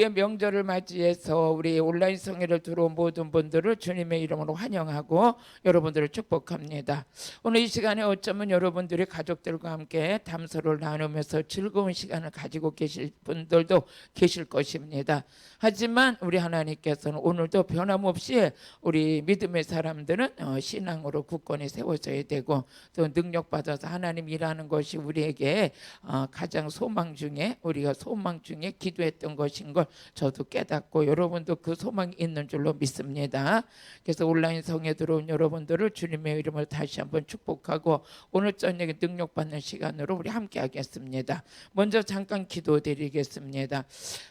우리의 명절을 맞이해서 우리 온라인 성회를 들어온 모든 분들을 주님의 이름으로 환영하고 여러분들을 축복합니다. 오늘 이 시간에 어쩌면 여러분들이 가족들과 함께 담소를 나누면서 즐거운 시간을 가지고 계실 분들도 계실 것입니다. 하지만 우리 하나님께서는 오늘도 변함없이 우리 믿음의 사람들은 신앙으로 굳건히 세워져야 되고 또 능력받아서 하나님 일하는 것이 우리에게 가장 소망 중에 우리가 소망 중에 기도했던 것인 걸 저도 깨닫고 여러분도 그 소망이 있는 줄로 믿습니다. 그래서 온라인 성에 들어온 여러분들을 주님의 이름으로 다시 한번 축복하고 오늘 저녁에 능력받는 시간으로 우리 함께 하겠습니다. 먼저 잠깐 기도드리겠습니다.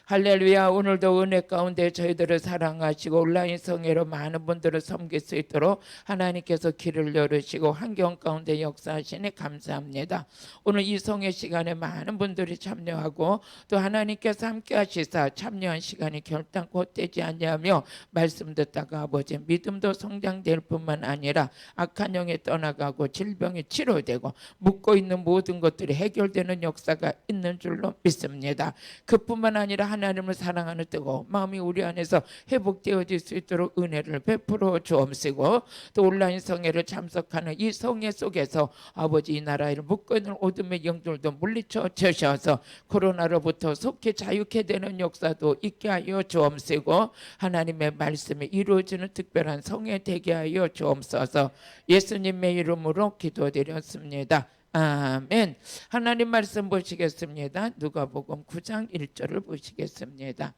할렐루야. 오늘도 은혜 가운데 저희들을 사랑하시고 온라인 성회로 많은 분들을 섬길 수 있도록 하나님께서 길을 열으시고 환경 가운데 역사하시니 감사합니다. 오늘 이 성회 시간에 많은 분들이 참여하고 또 하나님께서 함께 하시사 참여한 시간이 결단코 헛되지 아니하며 말씀 듣다가 아버지 믿음도 성장될 뿐만 아니라 악한 영에 떠나가고 질병이 치료되고 묻고 있는 모든 것들이 해결되는 역사가 있는 줄로 믿습니다. 그뿐만 아니라 하나님을 사랑하는 뜨거운 마음이 우리 안에서 회복되어질 수 있도록 은혜를 베풀어 주옵시고 또 온라인 성회를 참석하는 이 성회 속에서 아버지 이 나라를 묶고 있는 어둠의 영들도 물리쳐 주셔서 코로나로부터 속히 자유케 되는 역사도 있게 하여 주옵시고 하나님의 말씀이 이루어지는 특별한 성회 되게 하여 주옵소서. 예수님의 이름으로 기도드렸습니다. 아멘. 하나님 말씀 보시겠습니다. 누가복음 9장 1절을 보시겠습니다.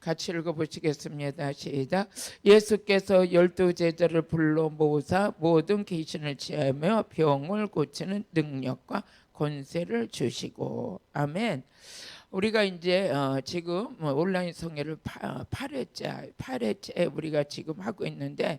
같이 읽어보시겠습니다. 시작. 예수께서 12제자를 불러 모으사 모든 귀신을 제하며 병을 고치는 능력과 권세를 주시고. 아멘. 우리가 이제 지금 온라인 성회를 8회째 우리가 지금 하고 있는데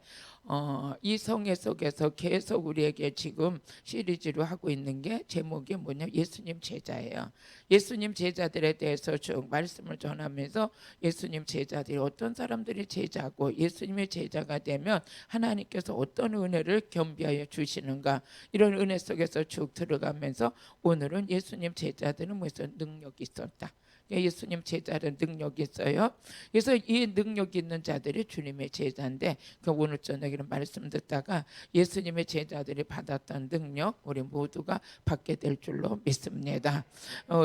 이 성회 속에서 계속 우리에게 지금 시리즈로 하고 있는 게 제목이 뭐냐, 예수님 제자예요. 예수님 제자들에 대해서 쭉 말씀을 전하면서 예수님 제자들이 어떤 사람들이 제자고 예수님의 제자가 되면 하나님께서 어떤 은혜를 겸비하여 주시는가, 이런 은혜 속에서 쭉 들어가면서 오늘은 예수님 제자들은 무슨 능력이 있었다, 예수님 제자는 능력이 있어요. 그래서 이 능력 있는 자들이 주님의 제자인데 오늘 저녁에는 말씀 듣다가 예수님의 제자들이 받았던 능력 우리 모두가 받게 될 줄로 믿습니다.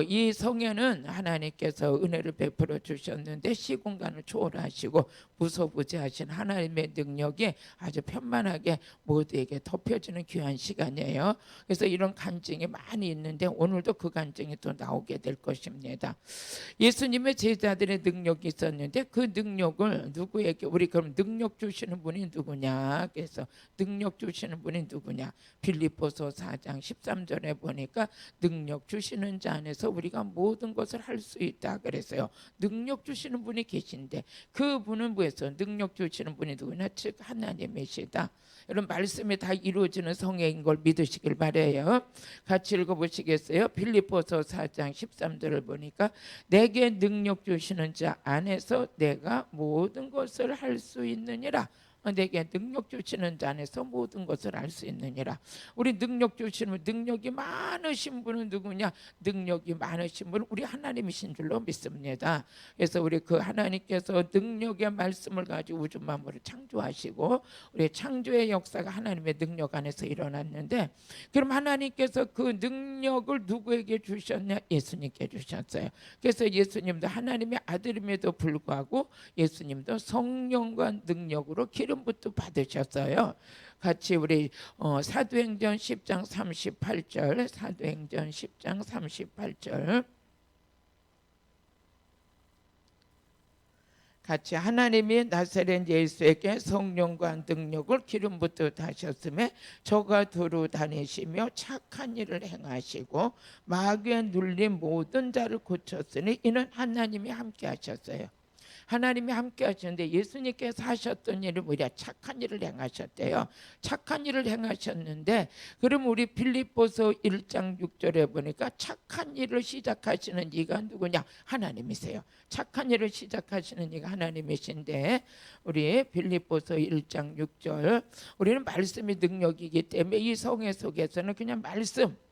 이 성회는 하나님께서 은혜를 베풀어 주셨는데 시공간을 초월하시고 무소부재하신 하나님의 능력이 아주 편만하게 모두에게 덮여지는 귀한 시간이에요. 그래서 이런 간증이 많이 있는데 오늘도 그 간증이 또 나오게 될 것입니다. 예수님의 제자들의 능력이 있었는데 그 능력을 누구에게, 우리 그럼 능력 주시는 분이 누구냐, 그래서 능력 주시는 분이 누구냐, 빌립보서 4장 13절에 보니까 능력 주시는 자 안에서 우리가 모든 것을 할 수 있다 그랬어요. 능력 주시는 분이 계신데 그분은 뭐였어? 능력 주시는 분이 누구냐, 즉 하나님이시다. 이런 말씀이 다 이루어지는 성회인 걸 믿으시길 바라요. 같이 읽어보시겠어요? 빌립보서 4장 13절을 보니까 내게 능력 주시는 자 안에서 내가 모든 것을 할 수 있느니라. 내게 능력 주시는 자 안에서 모든 것을 알 수 있느니라. 우리 능력 주시는, 능력이 많으신 분은 누구냐? 능력이 많으신 분은 우리 하나님이신 줄로 믿습니다. 그래서 우리 그 하나님께서 능력의 말씀을 가지고 우주 만물을 창조하시고 우리 창조의 역사가 하나님의 능력 안에서 일어났는데, 그럼 하나님께서 그 능력을 누구에게 주셨냐? 예수님께 주셨어요. 그래서 예수님도 하나님의 아들임에도 불구하고 예수님도 성령과 능력으로 기름부터 받으셨어요. 같이 우리 사도행전 10장 38절, 사도행전 10장 38절 같이, 하나님이 나사렛 예수에게 성령과 능력을 기름부터 다셨음에 저가 두루 다니시며 착한 일을 행하시고 마귀에 눌린 모든 자를 고쳤으니 이는 하나님이 함께 하셨어요. 하나님이 함께 하셨는데 예수님께서 하셨던 일은 뭐냐? 착한 일을 행하셨대요. 착한 일을 행하셨는데 그럼 우리 빌립보서 1장 6절에 보니까 착한 일을 시작하시는 이가 누구냐? 하나님이세요. 착한 일을 시작하시는 이가 하나님이신데 우리 빌립보서 1장 6절 우리는 말씀이 능력이기 때문에 이 성회 속에서는 그냥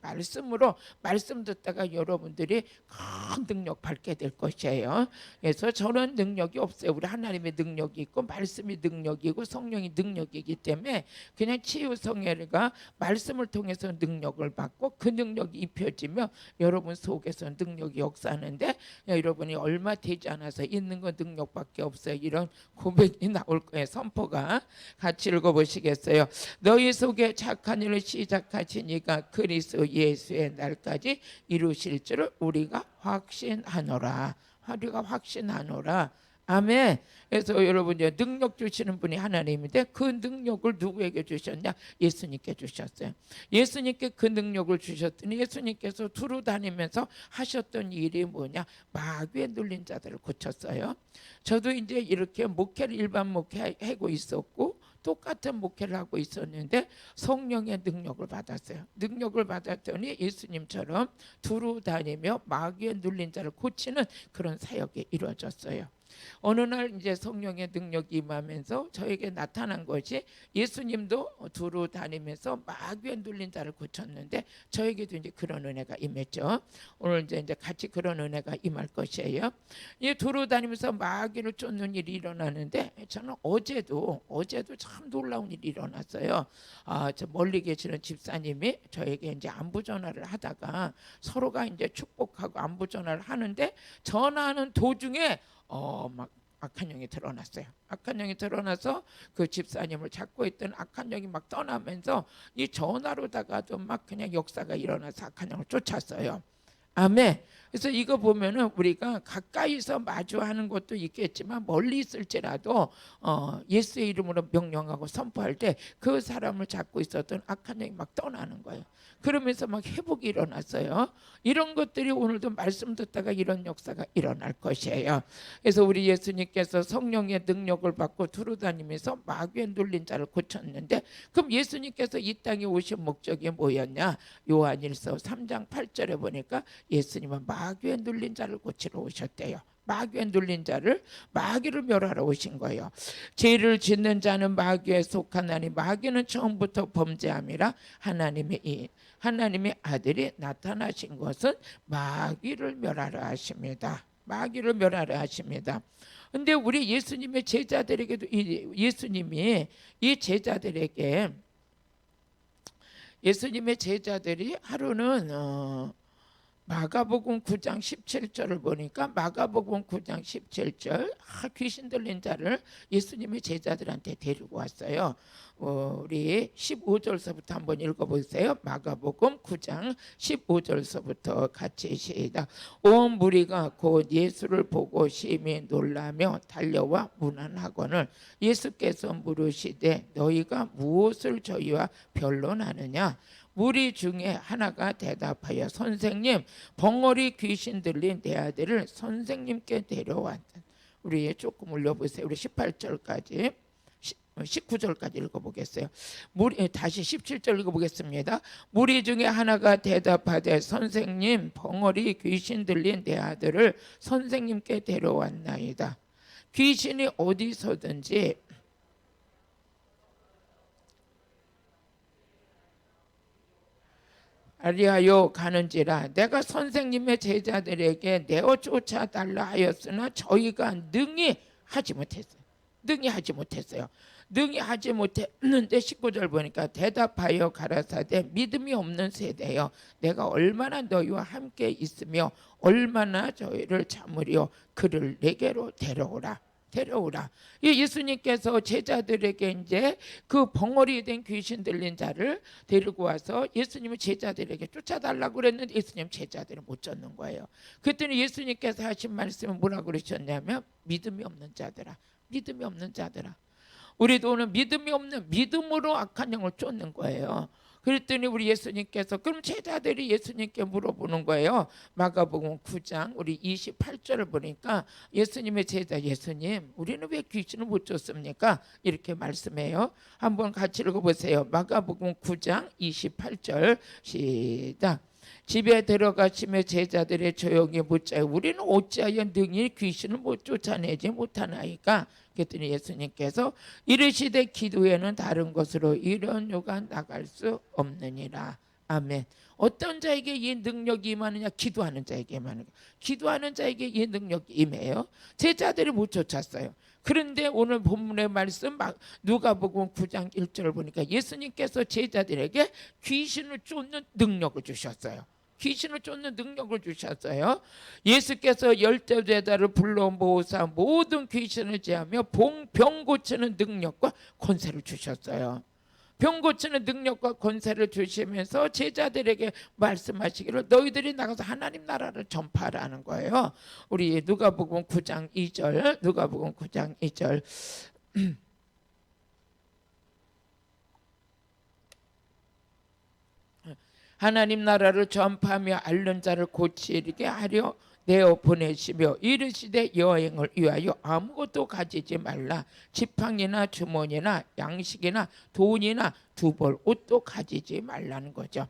말씀으로 말씀 듣다가 여러분들이 큰 능력 받게 될 것이에요. 그래서 저는 능력이 없어요. 우리 하나님의 능력이 있고 말씀이 능력이고 성령이 능력이기 때문에 그냥 치유 성회가 말씀을 통해서 능력을 받고 그 능력이 입혀지며 여러분 속에서 능력이 역사하는데 여러분이 얼마 되지 않아서 있는 건 능력밖에 없어요. 이런 고백이 나올 거예요. 선포가 같이 읽어보시겠어요? 너희 속에 착한 일을 시작하신 이가 그리스도 예수의 날까지 이루실 줄을 우리가 확신하노라. 우리가 확신하노라. 아멘. 그래서 여러분 이제 능력 주시는 분이 하나님인데 그 능력을 누구에게 주셨냐? 예수님께 주셨어요. 예수님께 그 능력을 주셨더니 예수님께서 두루 다니면서 하셨던 일이 뭐냐? 마귀에 눌린 자들을 고쳤어요. 저도 이제 이렇게 목회를 일반 목회하고 있었고 똑같은 목회를 하고 있었는데 성령의 능력을 받았어요. 능력을 받았더니 예수님처럼 두루 다니며 마귀에 눌린 자를 고치는 그런 사역이 이루어졌어요. 어느 날 이제 성령의 능력이 임하면서 저에게 나타난 것이 예수님도 두루 다니면서 마귀에 눌린 자를 고쳤는데 저에게도 이제 그런 은혜가 임했죠. 오늘 이제 같이 그런 은혜가 임할 것이에요. 이 두루 다니면서 마귀를 쫓는 일이 일어나는데 저는 어제도 참 놀라운 일이 일어났어요. 저 멀리 계시는 집사님이 저에게 이제 안부 전화를 하다가 서로가 이제 축복하고 안부 전화를 하는데 전화하는 도중에 막 악한 영이 드러났어요. 악한 영이 드러나서 그 집사님을 잡고 있던 악한 영이 막 떠나면서 이 전화로다가도 막 그냥 역사가 일어나서 악한 영을 쫓았어요. 아멘. 그래서 이거 보면은 우리가 가까이서 마주하는 것도 있겠지만 멀리 있을지라도 예수의 이름으로 명령하고 선포할 때 그 사람을 잡고 있었던 악한 영이 막 떠나는 거예요. 그러면서 막 회복이 일어났어요. 이런 것들이 오늘도 말씀 듣다가 이런 역사가 일어날 것이에요. 그래서 우리 예수님께서 성령의 능력을 받고 두루다니면서 마귀에 눌린 자를 고쳤는데 그럼 예수님께서 이 땅에 오신 목적이 뭐였냐? 요한일서 3장 8절에 보니까 예수님은 마귀에 눌린 자를 고치러 오셨대요. 마귀에 눌린 자를 마귀를 멸하러 오신 거예요. 죄를 짓는 자는 마귀에 속하나니 마귀는 처음부터 범죄함이라 하나님의 아들이 나타나신 것은 마귀를 멸하러 하십니다. 마귀를 멸하러 하십니다. 근데 우리 예수님의 제자들에게도 예수님이 이 제자들에게 예수님의 제자들이 하루는 마가복음 9장 17절을 보니까 마가복음 9장 17절 귀신 들린 자를 예수님의 제자들한테 데리고 왔어요. 우리 15절서부터 한번 읽어보세요. 마가복음 9장 15절서부터 같이 시작. 온 무리가 곧 예수를 보고 심히 놀라며 달려와 문안하거늘 예수께서 물으시되 너희가 무엇을 저희와 변론하느냐? 무리 중에 하나가 대답하여 선생님 벙어리 귀신 들린 내 아들을 선생님께 데려왔다. 우리 조금 올려보세요. 우리 18절까지 19절까지 읽어보겠어요. 다시 17절 읽어보겠습니다. 무리 중에 하나가 대답하되 선생님 벙어리 귀신 들린 내 아들을 선생님께 데려왔나이다. 귀신이 어디서든지 아리하여 가는지라 내가 선생님의 제자들에게 내어 쫓아달라 하였으나 저희가 능히 하지 못했어요. 능히 하지 못했는데 19절 보니까 대답하여 가라사대 믿음이 없는 세대여 내가 얼마나 너희와 함께 있으며 얼마나 저희를 참으려 그를 내게로 데려오라. 예수님께서 제자들에게 이제 그 벙어리 된 귀신 들린 자를 데리고 와서 예수님은 제자들에게 쫓아달라고 그랬는데 예수님 제자들은 못 쫓는 거예요. 그랬더니 예수님께서 하신 말씀은 뭐라고 그러셨냐면 믿음이 없는 자들아. 우리도 오늘 믿음이 없는 믿음으로 악한 영을 쫓는 거예요. 그랬더니 우리 예수님께서 그럼 제자들이 예수님께 물어보는 거예요. 마가복음 9장 우리 28절을 보니까 예수님의 제자 예수님 우리는 왜 귀신을 못 쫓습니까? 이렇게 말씀해요. 한번 같이 읽어보세요. 마가복음 9장 28절 시작. 집에 들어가시며 제자들의 조용히 묻자 우리는 어찌하여 능히 귀신을 못 쫓아내지 못하나이까? 그랬더니 예수님께서 이르시되 기도에는 다른 것으로 이런 요가 나갈 수 없느니라. 아멘. 어떤 자에게 이 능력이 임하느냐? 기도하는 자에게 임하는 거예요. 기도하는 자에게 이 능력이 임해요. 제자들이 못 쫓았어요. 그런데 오늘 본문의 말씀 누가복음 9장 1절을 보니까 예수님께서 제자들에게 귀신을 쫓는 능력을 주셨어요. 귀신을 쫓는 능력을 주셨어요. 예수께서 열두 제자를 불러 모으사 모든 귀신을 제하며 병 고치는 능력과 권세를 주셨어요. 병 고치는 능력과 권세를 주시면서 제자들에게 말씀하시기를 너희들이 나가서 하나님 나라를 전파하라는 거예요. 우리 누가복음 9장 2절 누가복음 9장 2절 하나님 나라를 전파하며 앓는 자를 고치게 하려 내어 보내시며 이르시되 여행을 위하여 아무것도 가지지 말라. 지팡이나 주머니나 양식이나 돈이나 두 벌 옷도 가지지 말라는 거죠.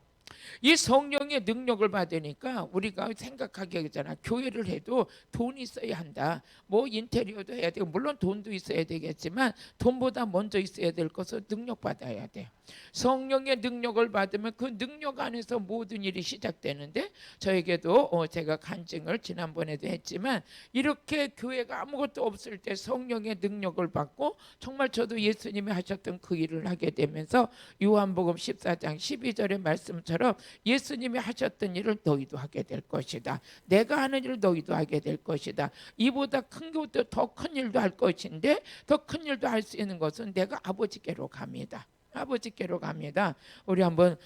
이 성령의 능력을 받으니까 우리가 생각하게 되잖아. 교회를 해도 돈이 있어야 한다. 뭐 인테리어도 해야 되고 물론 돈도 있어야 되겠지만 돈보다 먼저 있어야 될 것은 능력 받아야 돼. 성령의 능력을 받으면 그 능력 안에서 모든 일이 시작되는데 저에게도 제가 간증을 지난번에도 했지만 이렇게 교회가 아무것도 없을 때 성령의 능력을 받고 정말 저도 예수님이 하셨던 그 일을 하게 되면서 요한복음 14장 12절의 말씀처럼 예수님이 하셨던 일을 너희도 하게 될 것이다. 내가 하는 일을 너희도 하게 될 것이다. 이보다 큰 것도 더 큰 일도 할 것인데 더 큰 일도 할 수 있는 것은 내가 아버지께로 갑니다. 아버지께로 갑니다. 우리 한번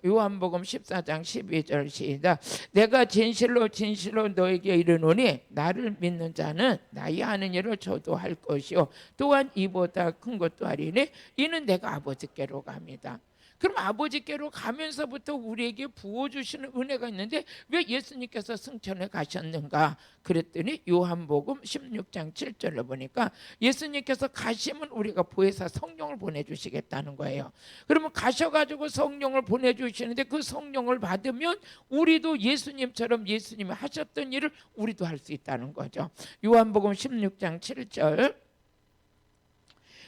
요한복음 14장 12절 시작. 내가 진실로 진실로 너에게 이르노니 나를 믿는 자는 나의 하는 일을 저도 할 것이요 또한 이보다 큰 것도 하리니 이는 내가 아버지께로 갑니다. 그럼 아버지께로 가면서부터 우리에게 부어주시는 은혜가 있는데 왜 예수님께서 승천에 가셨는가? 그랬더니 요한복음 16장 7절을 보니까 예수님께서 가시면 우리가 보혜사 성령을 보내주시겠다는 거예요. 그러면 가셔가지고 성령을 보내주시는데 그 성령을 받으면 우리도 예수님처럼 예수님이 하셨던 일을 우리도 할 수 있다는 거죠. 요한복음 16장 7절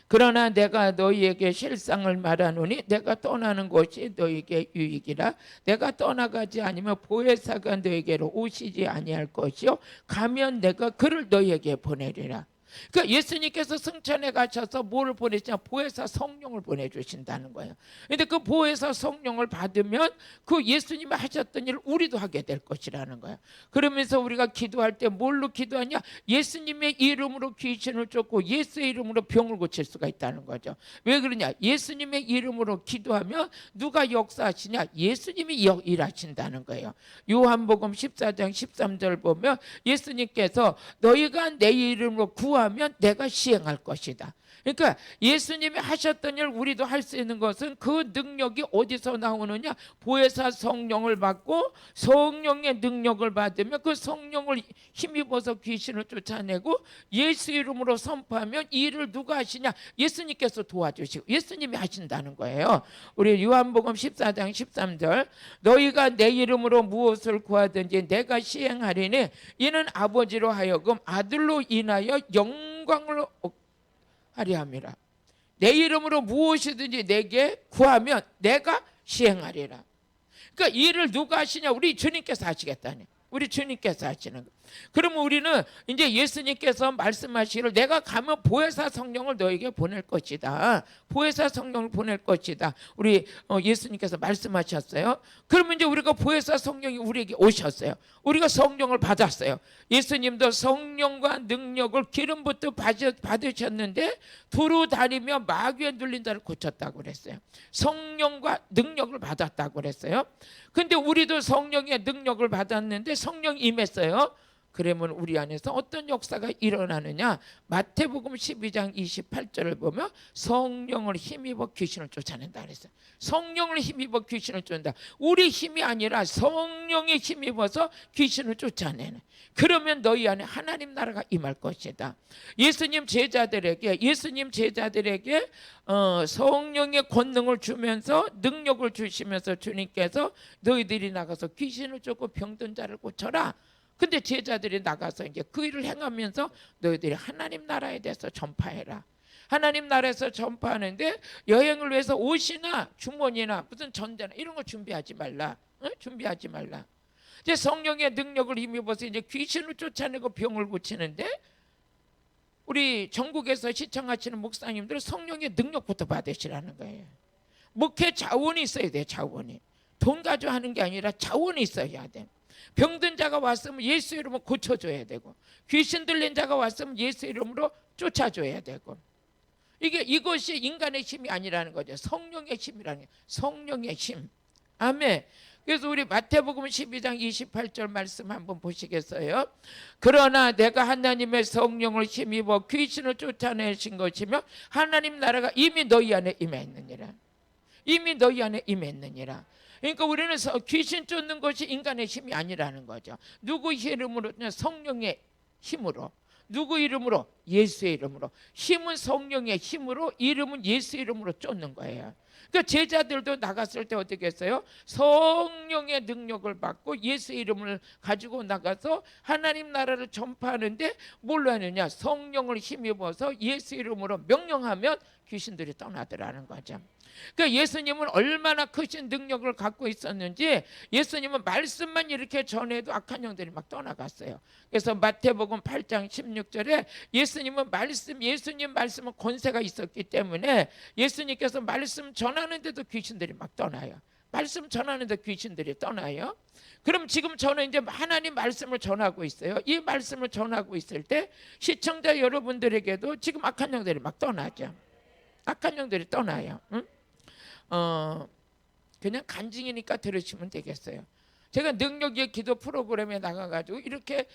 그러나 내가 너희에게 실상을 말하노니 내가 떠나는 것이 너희에게 유익이라. 내가 떠나가지 아니면 보혜사가 너희에게로 오시지 아니할 것이요 가면 내가 그를 너희에게 보내리라. 그러니까 예수님께서 승천에 가셔서 뭐를 보내시냐? 보혜사 성령을 보내주신다는 거예요. 그런데 그 보혜사 성령을 받으면 그 예수님이 하셨던 일을 우리도 하게 될 것이라는 거예요. 그러면서 우리가 기도할 때 뭘로 기도하냐? 예수님의 이름으로 귀신을 쫓고 예수의 이름으로 병을 고칠 수가 있다는 거죠. 왜 그러냐? 예수님의 이름으로 기도하면 누가 역사하시냐? 예수님이 일하신다는 거예요. 요한복음 14장 13절 보면 예수님께서 너희가 내 이름으로 구하면 내가 시행할 것이다. 그러니까 예수님이 하셨던 일 우리도 할 수 있는 것은 그 능력이 어디서 나오느냐? 보혜사 성령을 받고 성령의 능력을 받으면 그 성령을 힘입어서 귀신을 쫓아내고 예수 이름으로 선포하면 이 일을 누가 하시냐? 예수님께서 도와주시고 예수님이 하신다는 거예요. 우리 요한복음 14장 13절 너희가 내 이름으로 무엇을 구하든지 내가 시행하리니 이는 아버지로 하여금 아들로 인하여 영광을 하리 함이라. 내 이름으로 무엇이든지 내게 구하면 내가 시행하리라. 그러니까 이 일을 누가 하시냐? 우리 주님께서 하시겠다니. 우리 주님께서 하시는 거. 그러면 우리는 이제 예수님께서 말씀하시기를 내가 가면 보혜사 성령을 너에게 보낼 것이다. 보혜사 성령을 보낼 것이다. 우리 예수님께서 말씀하셨어요. 그러면 이제 우리가 보혜사 성령이 우리에게 오셨어요. 우리가 성령을 받았어요. 예수님도 성령과 능력을 기름부터 받으셨는데 두루 다니며 마귀에 눌린 자를 고쳤다고 그랬어요. 성령과 능력을 받았다고 그랬어요. 근데 우리도 성령의 능력을 받았는데 성령이 임했어요. 그러면 우리 안에서 어떤 역사가 일어나느냐? 마태복음 12장 28절을 보면 성령을 힘입어 귀신을 쫓아낸다 그랬어요. 성령을 힘입어 귀신을 쫓는다. 우리 힘이 아니라 성령의 힘입어서 귀신을 쫓아내는. 그러면 너희 안에 하나님 나라가 임할 것이다. 예수님 제자들에게 성령의 권능을 주면서 능력을 주시면서 주님께서 너희들이 나가서 귀신을 쫓고 병든 자를 고쳐라. 근데 제자들이 나가서 이제 그 일을 행하면서 너희들이 하나님 나라에 대해서 전파해라. 하나님 나라에서 전파하는데 여행을 위해서 옷이나 주머니나 무슨 전대나 이런 거 준비하지 말라. 응? 준비하지 말라. 이제 성령의 능력을 힘입어서 이제 귀신을 쫓아내고 병을 고치는데 우리 전국에서 시청하시는 목사님들은 성령의 능력부터 받으시라는 거예요. 목회 자원이 있어야 돼. 자원이. 돈 가지고 하는 게 아니라 자원이 있어야 돼. 병든 자가 왔으면 예수 이름으로 고쳐줘야 되고, 귀신 들린 자가 왔으면 예수 이름으로 쫓아줘야 되고, 이것이 인간의 힘이 아니라는 거죠. 성령의 힘이라는 게. 성령의 힘. 아멘. 그래서 우리 마태복음 12장 28절 말씀 한번 보시겠어요? 그러나 내가 하나님의 성령을 힘입어 귀신을 쫓아내신 것이며 하나님 나라가 이미 너희 안에 임했느니라. 이미 너희 안에 임했느니라. 그러니까 우리는 귀신 쫓는 것이 인간의 힘이 아니라는 거죠. 누구 이름으로? 성령의 힘으로. 누구 이름으로? 예수의 이름으로. 힘은 성령의 힘으로, 이름은 예수 이름으로 쫓는 거예요. 그러니까 제자들도 나갔을 때 어떻게 했어요? 성령의 능력을 받고 예수 이름을 가지고 나가서 하나님 나라를 전파하는데 뭘로 하느냐? 성령을 힘입어서 예수 이름으로 명령하면 귀신들이 떠나더라는 거죠. 그러니까 예수님은 얼마나 크신 능력을 갖고 있었는지, 예수님은 말씀만 이렇게 전해도 악한 영들이 막 떠나갔어요. 그래서 마태복음 8장 16절에 예수님은 예수님 말씀은 권세가 있었기 때문에 예수님께서 말씀 전하는데도 귀신들이 막 떠나요. 말씀 전하는데 귀신들이 떠나요. 그럼 지금 저는 이제 하나님 말씀을 전하고 있어요. 이 말씀을 전하고 있을 때 시청자 여러분들에게도 지금 악한 영들이 막 떠나죠. 악한 영들이 떠나요. 응? 그냥 간증이니까 들으시면 되겠어요. 제가 능력의 기도 프로그램에 나가가지고 이렇게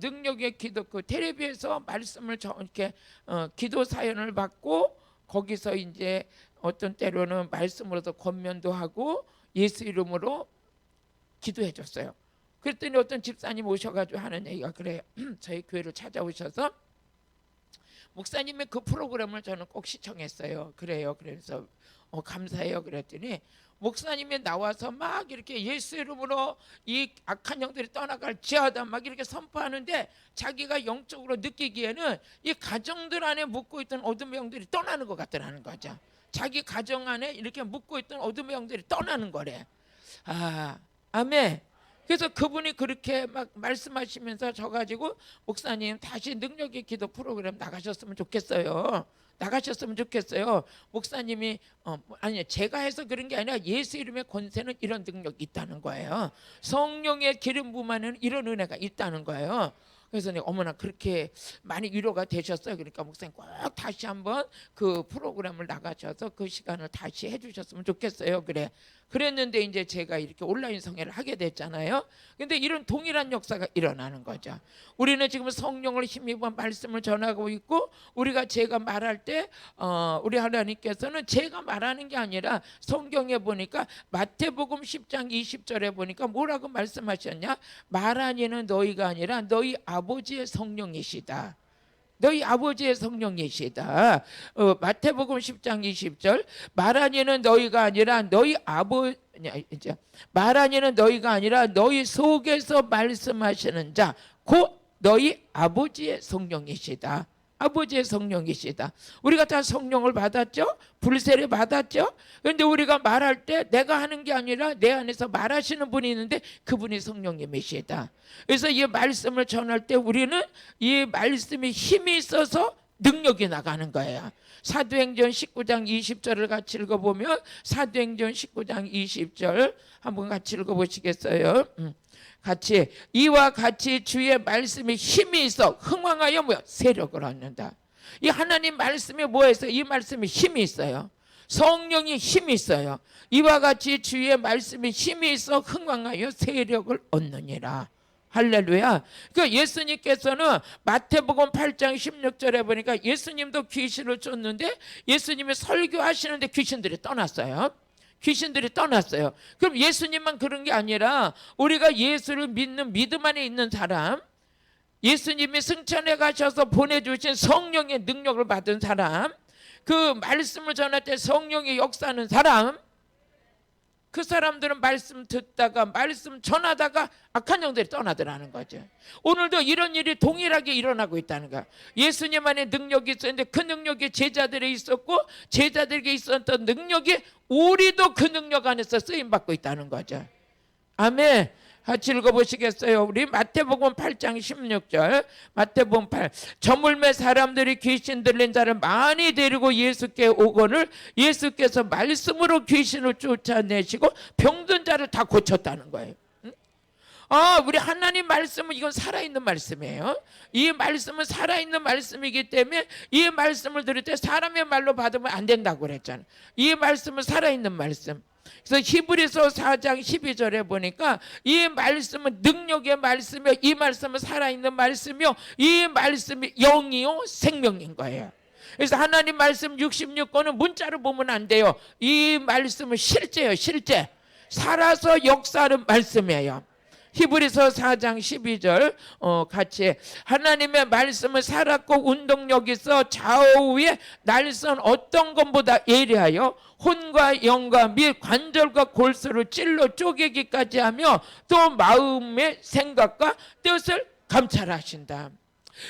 능력의 기도 그 텔레비에서 말씀을 이렇게 기도 사연을 받고 거기서 이제 어떤 때로는 말씀으로서 권면도 하고 예수 이름으로 기도해 줬어요. 그랬더니 어떤 집사님 오셔가지고 하는 얘기가 그래요. 저희 교회를 찾아오셔서 목사님의 그 프로그램을 저는 꼭 시청했어요. 그래요. 그래서 감사해요. 그랬더니 목사님이 나와서 막 이렇게 예수 이름으로 이 악한 영들이 떠나갈 지하다 막 이렇게 선포하는데 자기가 영적으로 느끼기에는 이 가정들 안에 묻고 있던 어둠의 영들이 떠나는 것 같더라는 거죠. 자기 가정 안에 이렇게 묻고 있던 어둠의 영들이 떠나는 거래. 아멘. 그래서 그분이 그렇게 막 말씀하시면서 저 가지고 목사님 다시 능력의 기도 프로그램 나가셨으면 좋겠어요. 나가셨으면 좋겠어요. 목사님이 아니 제가 해서 그런 게 아니라 예수 이름의 권세는 이런 능력이 있다는 거예요. 성령의 기름 부음에는 이런 은혜가 있다는 거예요. 그래서 어머나 그렇게 많이 위로가 되셨어요. 그러니까 목사님 꼭 다시 한번 그 프로그램을 나가셔서 그 시간을 다시 해주셨으면 좋겠어요. 그랬는데 이제 제가 이렇게 온라인 성회를 하게 됐잖아요. 근데 이런 동일한 역사가 일어나는 거죠. 우리는 지금 성령을 힘입어 말씀을 전하고 있고, 제가 말할 때 우리 하나님께서는 제가 말하는 게 아니라 성경에 보니까 마태복음 10장 20절에 보니까 뭐라고 말씀하셨냐? 말하니는 너희가 아니라 너희 아버지의 성령이시다. 너희 아버지의 성령이시다. 마태복음 10장 20절 말하니는 너희가 아니라 말하니는 너희가 아니라 너희 속에서 말씀하시는 자 곧 너희 아버지의 성령이시다. 아버지의 성령이시다. 우리가 다 성령을 받았죠? 불세례 받았죠? 그런데 우리가 말할 때 내가 하는 게 아니라 내 안에서 말하시는 분이 있는데 그분이 성령님이시다. 그래서 이 말씀을 전할 때 우리는 이 말씀이 힘이 있어서 능력이 나가는 거예요. 사도행전 19장 20절을 같이 읽어보면, 사도행전 19장 20절 한번 같이 읽어보시겠어요? 같이 이와 같이 주의 말씀이 힘이 있어 흥왕하여 세력을 얻는다. 이 하나님 말씀이 뭐에서 이 말씀이 힘이 있어요. 성령이 힘이 있어요. 이와 같이 주의 말씀이 힘이 있어 흥왕하여 세력을 얻느니라. 할렐루야. 그러니까 예수님께서는 마태복음 8장 16절에 보니까 예수님도 귀신을 쫓는데 예수님이 설교하시는데 귀신들이 떠났어요. 귀신들이 떠났어요. 그럼 예수님만 그런 게 아니라 우리가 예수를 믿는 믿음 안에 있는 사람, 예수님이 승천해 가셔서 보내주신 성령의 능력을 받은 사람, 그 말씀을 전할 때 성령이 역사하는 사람, 그 사람들은 말씀 듣다가 말씀 전하다가 악한 영들이 떠나더라는 거죠. 오늘도 이런 일이 동일하게 일어나고 있다는 거야. 예수님 안에 능력이 있었는데 그 능력이 제자들에 있었고 제자들에게 있었던 능력이 우리도 그 능력 안에서 쓰임받고 있다는 거죠. 아멘. 같이 읽어보시겠어요? 우리 마태복음 8장 16절. 마태복음 8. 저물매 사람들이 귀신 들린 자를 많이 데리고 예수께 오거늘 예수께서 말씀으로 귀신을 쫓아내시고 병든 자를 다 고쳤다는 거예요. 우리 하나님 말씀은 이건 살아있는 말씀이에요. 이 말씀은 살아있는 말씀이기 때문에 이 말씀을 들을 때 사람의 말로 받으면 안 된다고 그랬잖아요. 이 말씀은 살아있는 말씀. 그래서 히브리서 4장 12절에 보니까 이 말씀은 능력의 말씀이요, 이 말씀은 살아있는 말씀이요, 이 말씀이 영이요 생명인 거예요. 그래서 하나님 말씀 66권은 문자로 보면 안 돼요. 이 말씀은 실제예요. 실제 살아서 역사하는 말씀이에요. 히브리서 4장 12절 같이 하나님의 말씀은 살았고 운동력 있어 좌우에 날선 어떤 것보다 예리하여 혼과 영과 및 관절과 골수를 찔러 쪼개기까지 하며 또 마음의 생각과 뜻을 감찰하신다.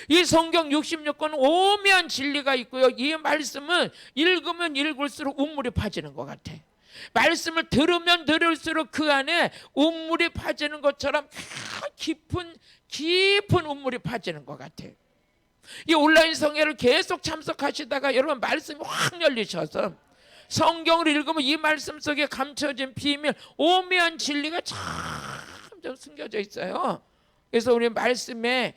이 성경 66권은 오묘한 진리가 있고요. 이 말씀은 읽으면 읽을수록 운물이 파지는 것 같아. 말씀을 들으면 들을수록 그 안에 운물이 파지는 것처럼 깊은 운물이 파지는 것 같아요. 이 온라인 성회를 계속 참석하시다가 여러분 말씀이 확 열리셔서 성경을 읽으면 이 말씀 속에 감춰진 비밀, 오묘한 진리가 참 좀 숨겨져 있어요. 그래서 우리 말씀은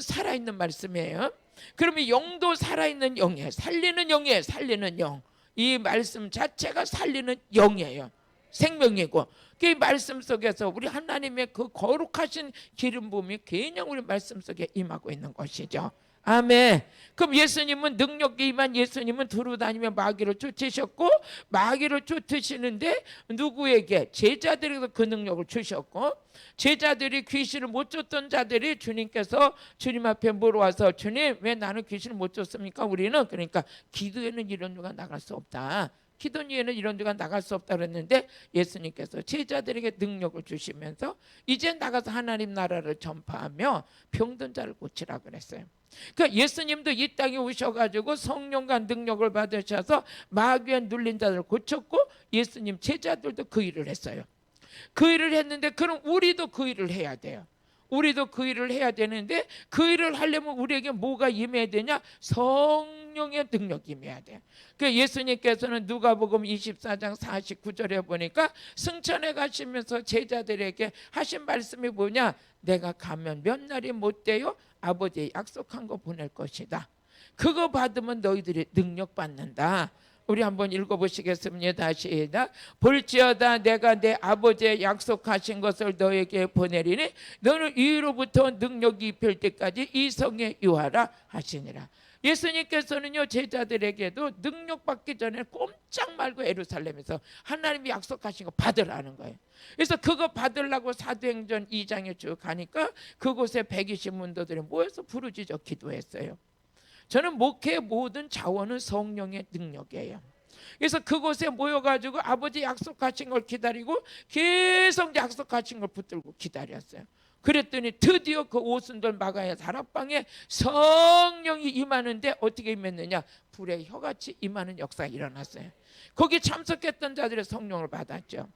살아있는 말씀이에요. 그러면 영도 살아있는 영이에요. 살리는 영이에요. 살리는 영. 이 말씀 자체가 살리는 영이에요. 생명이고 그 말씀 속에서 우리 하나님의 그 거룩하신 기름 부음이 그냥 우리 말씀 속에 임하고 있는 것이죠. 아멘. 그럼 예수님은 능력이 임한 예수님은 두루 다니며 마귀를 쫓으셨고 마귀를 쫓으시는데 누구에게? 제자들에게 그 능력을 주셨고 제자들이 귀신을 못 쫓던 자들이 주님께서 주님 앞에 물어와서 주님 왜 나는 귀신을 못 쫓습니까? 우리는 그러니까 기도에는 이런 누가 나갈 수 없다. 기도에는 이런 데가 나갈 수 없다 그랬는데 예수님께서 제자들에게 능력을 주시면서 이제 나가서 하나님 나라를 전파하며 병든 자를 고치라 그랬어요. 그러니까 예수님도 이 땅에 오셔가지고 성령과 능력을 받으셔서 마귀에 눌린 자들을 고쳤고 예수님 제자들도 그 일을 했어요. 그 일을 했는데 그럼 우리도 그 일을 해야 돼요. 우리도 그 일을 해야 되는데 그 일을 하려면 우리에게 뭐가 임해야 되냐? 성령의 능력이 임해야 돼요. 그 예수님께서는 누가복음 24장 49절에 보니까 승천해 가시면서 제자들에게 하신 말씀이 뭐냐? 내가 가면 몇 날이 못 돼요? 아버지 약속한 거 보낼 것이다. 그거 받으면 너희들이 능력 받는다. 우리 한번 읽어보시겠습니다. 시작. 볼지어다 내가 내 아버지의 약속하신 것을 너에게 보내리니 너는 위로부터 능력이 입힐 때까지 이 성에 유하라 하시니라. 예수님께서는요 제자들에게도 능력 받기 전에 꼼짝 말고 예루살렘에서 하나님이 약속하신 거 받으라는 거예요. 그래서 그거 받으려고 사도행전 2장에 쭉 가니까 그곳에 120문도들이 모여서 부르짖어 기도했어요. 저는 목회의 모든 자원은 성령의 능력이에요. 그래서 그곳에 모여가지고 아버지 약속하신 걸 기다리고 계속 약속하신 걸 붙들고 기다렸어요. 그랬더니 드디어 그 오순절 마가야 다락방에 성령이 임하는데 어떻게 임했느냐? 불의 혀같이 임하는 역사가 일어났어요. 거기 참석했던 자들의 성령을 받았죠.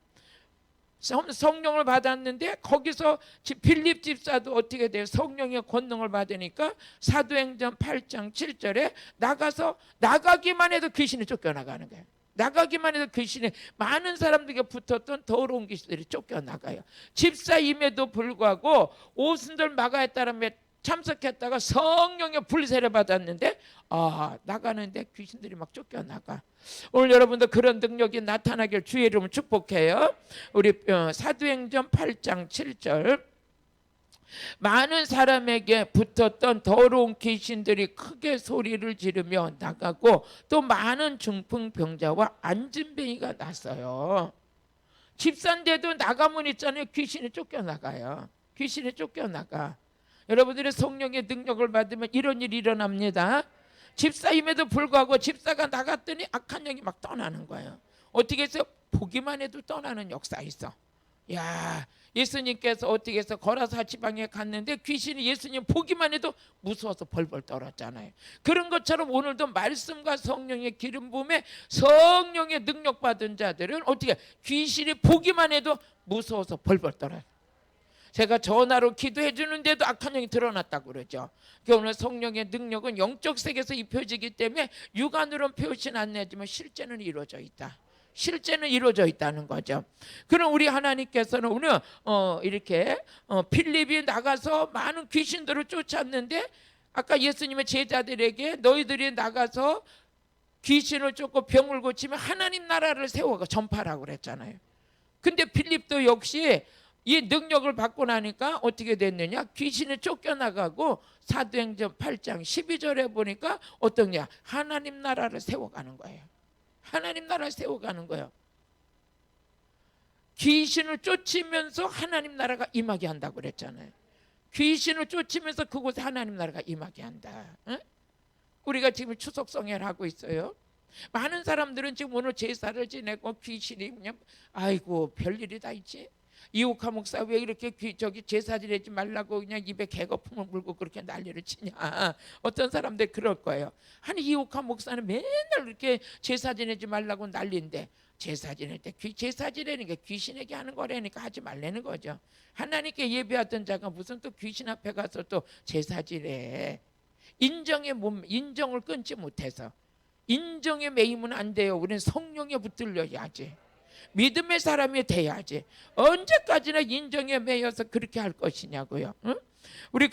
성령을 받았는데 거기서 빌립 집사도 어떻게 돼요? 성령의 권능을 받으니까 사도행전 8장 7절에 나가기만 해도 귀신이 쫓겨나가는 거예요. 나가기만 해도 귀신이 많은 사람들에게 붙었던 더러운 귀신들이 쫓겨나가요. 집사임에도 불구하고 오순절 마가에 따르면 참석했다가 성령의 불세를 받았는데 나가는데 귀신들이 막 쫓겨나가. 오늘 여러분도 그런 능력이 나타나길 주의 이름으로 축복해요. 우리 사도행전 8장 7절 많은 사람에게 붙었던 더러운 귀신들이 크게 소리를 지르며 나가고 또 많은 중풍병자와 안진뱅이가 났어요. 집사인데도 나가면 있잖아요. 귀신이 쫓겨나가요. 귀신이 쫓겨나가. 여러분들의 성령의 능력을 받으면 이런 일이 일어납니다. 집사임에도 불구하고 집사가 나갔더니 악한 영이 막 떠나는 거예요. 어떻게 해서 보기만 해도 떠나는 역사 있어. 야, 예수님께서 어떻게 해서 거라사 지방에 갔는데 귀신이 예수님 보기만 해도 무서워서 벌벌 떨었잖아요. 그런 것처럼 오늘도 말씀과 성령의 기름 부음에 성령의 능력 받은 자들은 어떻게 귀신이 보기만 해도 무서워서 벌벌 떨어요. 제가 전화로 기도해 주는데도 악한 영이 드러났다고 그러죠. 그러니까 오늘 성령의 능력은 영적 세계에서 입혀지기 때문에 육안으로는 표시는 안 내지만 실제는 이루어져 있다. 실제는 이루어져 있다는 거죠. 그럼 우리 하나님께서는 오늘 이렇게 필립이 나가서 많은 귀신들을 쫓았는데 아까 예수님의 제자들에게 너희들이 나가서 귀신을 쫓고 병을 고치면 하나님 나라를 세워가 전파라고 그랬잖아요. 근데 필립도 역시 이 능력을 받고 나니까 어떻게 됐느냐? 귀신이 쫓겨나가고 사도행전 8장 12절에 보니까 어떠냐? 하나님 나라를 세워가는 거예요. 하나님 나라를 세워가는 거예요. 귀신을 쫓으면서 하나님 나라가 임하게 한다고 그랬잖아요. 귀신을 쫓으면서 그곳에 하나님 나라가 임하게 한다. 응? 우리가 지금 추석 성회를 하고 있어요. 많은 사람들은 지금 오늘 제사를 지내고 귀신이 그냥 아이고 별일이 다 있지. 이옥하 목사 왜 이렇게 제사 지내지 말라고 그냥 입에 개거품을 물고 그렇게 난리를 치냐. 어떤 사람들 그럴 거예요. 아니 이옥하 목사는 맨날 이렇게 제사 지내지 말라고 난리인데 제사 지낼 때 제사 지내는 게 귀신에게 하는 거라니까 하지 말라는 거죠. 하나님께 예배하던 자가 무슨 또 귀신 앞에 가서 또 제사 지내. 인정을 끊지 못해서 인정에 매이면 안 돼요. 우리는 성령에 붙들려야지. 믿음의 사람이 돼야지. 언제까지나 인정에 매여서 그렇게 할 것이냐고요. 응? 우리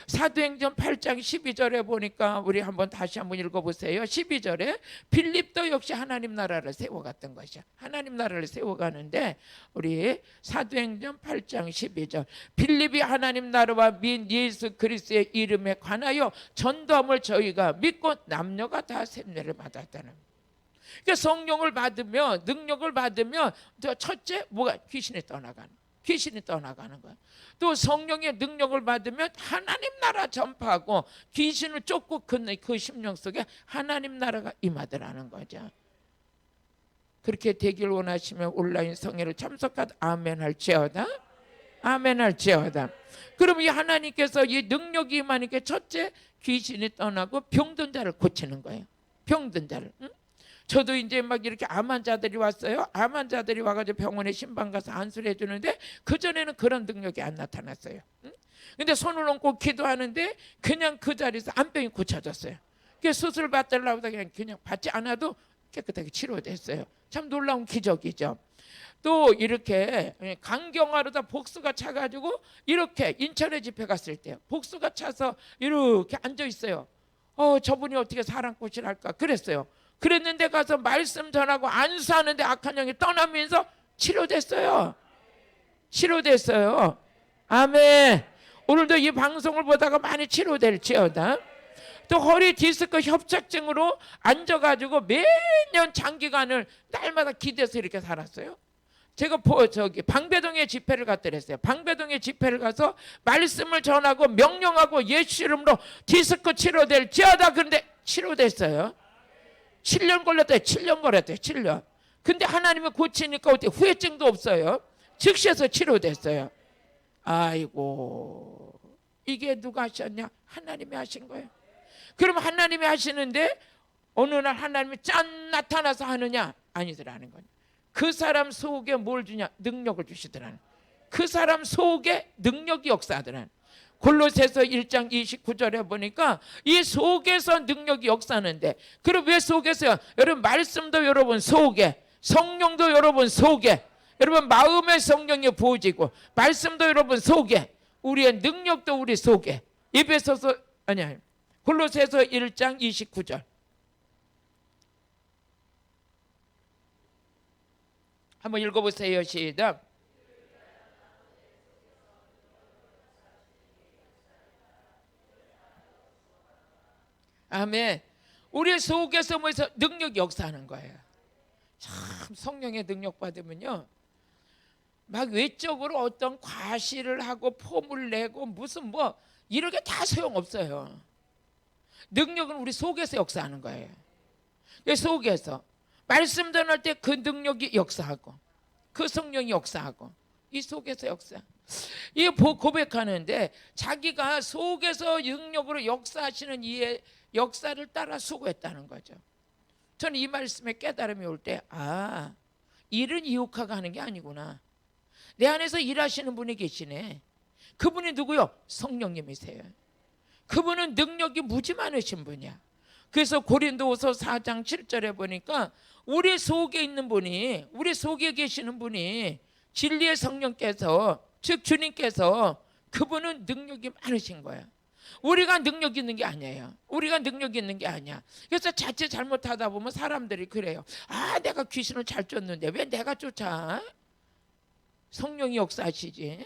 사도행전 8장 12절에 보니까 우리 다시 한번 읽어보세요. 12절에 필립도 역시 하나님 나라를 세워갔던 것이야. 하나님 나라를 세워가는데 우리 사도행전 8장 12절 필립이 하나님 나라와 민 예수 그리스도의 이름에 관하여 전도함을 저희가 믿고 남녀가 다 샘례를 받았다는. 그러니까 성령을 받으면 능력을 받으면 첫째 뭐가 귀신이 떠나가는 거야. 또 성령의 능력을 받으면 하나님 나라 전파하고 귀신을 쫓고 그 심령 속에 하나님 나라가 임하더라는 거죠. 그렇게 되길 원하시면 온라인 성회를 참석하다 아멘 할지어다. 아멘 할지어다. 그럼 이 하나님께서 이 능력이 임하니까 첫째 귀신이 떠나고 병든 자를 고치는 거예요. 병든 자를. 응? 저도 이제 막 이렇게 암 환자들이 왔어요. 암 환자들이 와가지고 병원에 신방 가서 안수를 해주는데 그전에는 그런 능력이 안 나타났어요. 근데 손을 얹고 기도하는데 그냥 그 자리에서 암병이 고쳐졌어요. 수술 받으려고 그냥 받지 않아도 깨끗하게 치료됐어요. 참 놀라운 기적이죠. 또 이렇게 강경하려다 복수가 차가지고 이렇게 인천에 집회 갔을 때 복수가 차서 이렇게 앉아 있어요. 저분이 어떻게 사랑꽃을 할까 그랬어요. 그랬는데 가서 말씀 전하고 안수하는데 악한 영이 떠나면서 치료됐어요. 치료됐어요. 아멘. 오늘도 이 방송을 보다가 많이 치료될지어다. 또 허리 디스크 협착증으로 앉아가지고 매년 장기간을 날마다 기대서 이렇게 살았어요. 제가 방배동에 집회를 갔더랬어요. 방배동에 집회를 가서 말씀을 전하고 명령하고 예수 이름으로 디스크 치료될지어다. 그런데 치료됐어요. 7년 걸렸대요. 7년 걸렸대요. 7년. 근데 하나님이 고치니까 어떻게 후회증도 없어요. 즉시해서 치료됐어요. 아이고, 이게 누가 하셨냐? 하나님이 하신 거예요. 그럼 하나님이 하시는데 어느 날 하나님이 짠 나타나서 하느냐? 아니더라는 거예요. 그 사람 속에 뭘 주냐? 능력을 주시더라는. 그 사람 속에 능력이 역사하더라는. 골로새서 1장 29절에 보니까 이 속에서 능력이 역사하는데, 그럼 왜 속에서요? 여러분 말씀도 여러분 속에, 성령도 여러분 속에, 여러분 마음의 성령이 부어지고 말씀도 여러분 속에, 우리의 능력도 우리 속에. 골로새서 1장 29절 한번 읽어보세요. 시작. 아멘. 우리 속에서 뭐해서 능력이 역사하는 거예요. 참 성령의 능력 받으면요, 막 외적으로 어떤 과시를 하고 폼을 내고 무슨 뭐 이런 게 다 소용없어요. 능력은 우리 속에서 역사하는 거예요. 그 속에서 말씀 전할 때 그 능력이 역사하고 그 성령이 역사하고 이 속에서 역사. 이 고백하는데 자기가 속에서 능력으로 역사하시는 이의 역사를 따라 수고했다는 거죠. 저는 이 말씀에 깨달음이 올 때, 아, 일은 이웃화가 하는 게 아니구나. 내 안에서 일하시는 분이 계시네. 그분이 누구요? 성령님이세요. 그분은 능력이 무지 많으신 분이야. 그래서 고린도후서 4장 7절에 보니까 우리 속에 있는 분이, 우리 속에 계시는 분이 진리의 성령께서, 즉 주님께서, 그분은 능력이 많으신 거야. 우리가 능력 있는 게 아니에요. 우리가 능력 있는 게 아니야. 그래서 자칫 잘못하다 보면 사람들이 그래요. 아, 내가 귀신을 잘 쫓는데 왜 내가 쫓아? 성령이 역사하시지.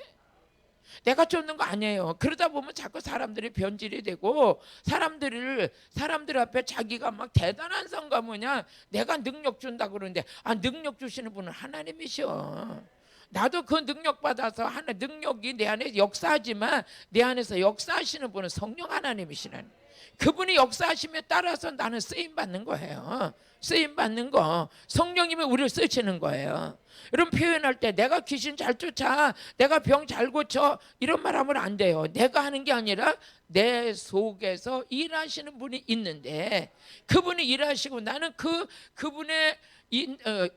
내가 쫓는 거 아니에요. 그러다 보면 자꾸 사람들이 변질이 되고 사람들 앞에 자기가 막 대단한 성가모냐, 내가 능력 준다 그러는데, 아, 능력 주시는 분은 하나님이셔. 나도 그 능력 받아서 하나 능력이 내 안에 역사하지만 내 안에서 역사하시는 분은 성령 하나님이시라는, 그분이 역사하심에 따라서 나는 쓰임 받는 거예요. 쓰임 받는 거, 성령님이 우리를 쓰시는 거예요. 이런 표현할 때 내가 귀신 잘 쫓아, 내가 병 잘 고쳐, 이런 말 하면 안 돼요. 내가 하는 게 아니라 내 속에서 일하시는 분이 있는데, 그분이 일하시고 나는 그분의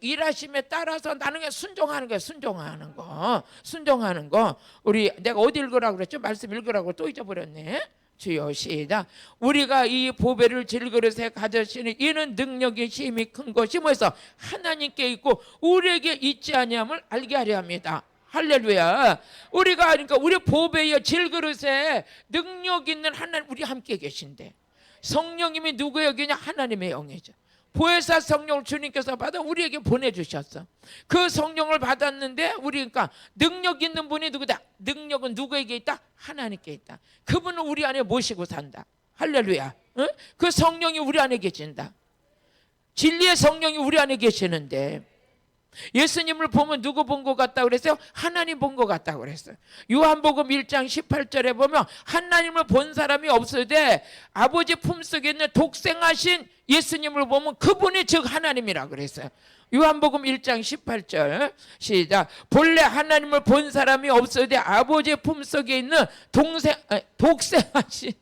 일하심에 따라서 나는 그냥 순종하는 거예요. 순종하는 거. 우리 내가 어디 읽으라고 그랬죠? 말씀 읽으라고 또 잊어버렸네. 주여 시작. 우리가 이 보배를 질그릇에 가져시니 이는 능력의 힘이 큰 것이 뭐해서 하나님께 있고 우리에게 있지 아니함을 알게 하려 합니다. 할렐루야. 우리가 그러니까 우리 보배의 질그릇에 능력 있는 하나님, 우리 함께 계신데, 성령님이 누구의 영이냐? 하나님의 영이죠. 보혜사 성령을 주님께서 받아 우리에게 보내주셨어. 그 성령을 받았는데 우리, 그러니까 능력 있는 분이 누구다? 능력은 누구에게 있다? 하나님께 있다. 그분은 우리 안에 모시고 산다. 할렐루야. 응? 그 성령이 우리 안에 계신다. 진리의 성령이 우리 안에 계시는데, 예수님을 보면 누구 본 것 같다고 그랬어요? 하나님 본 것 같다고 그랬어요. 요한복음 1장 18절에 보면 하나님을 본 사람이 없으되 아버지 품속에 있는 독생하신 예수님을 보면 그분이 즉 하나님이라 그랬어요. 요한복음 1장 18절 시작. 본래 하나님을 본 사람이 없으되 아버지 품속에 있는 독생하신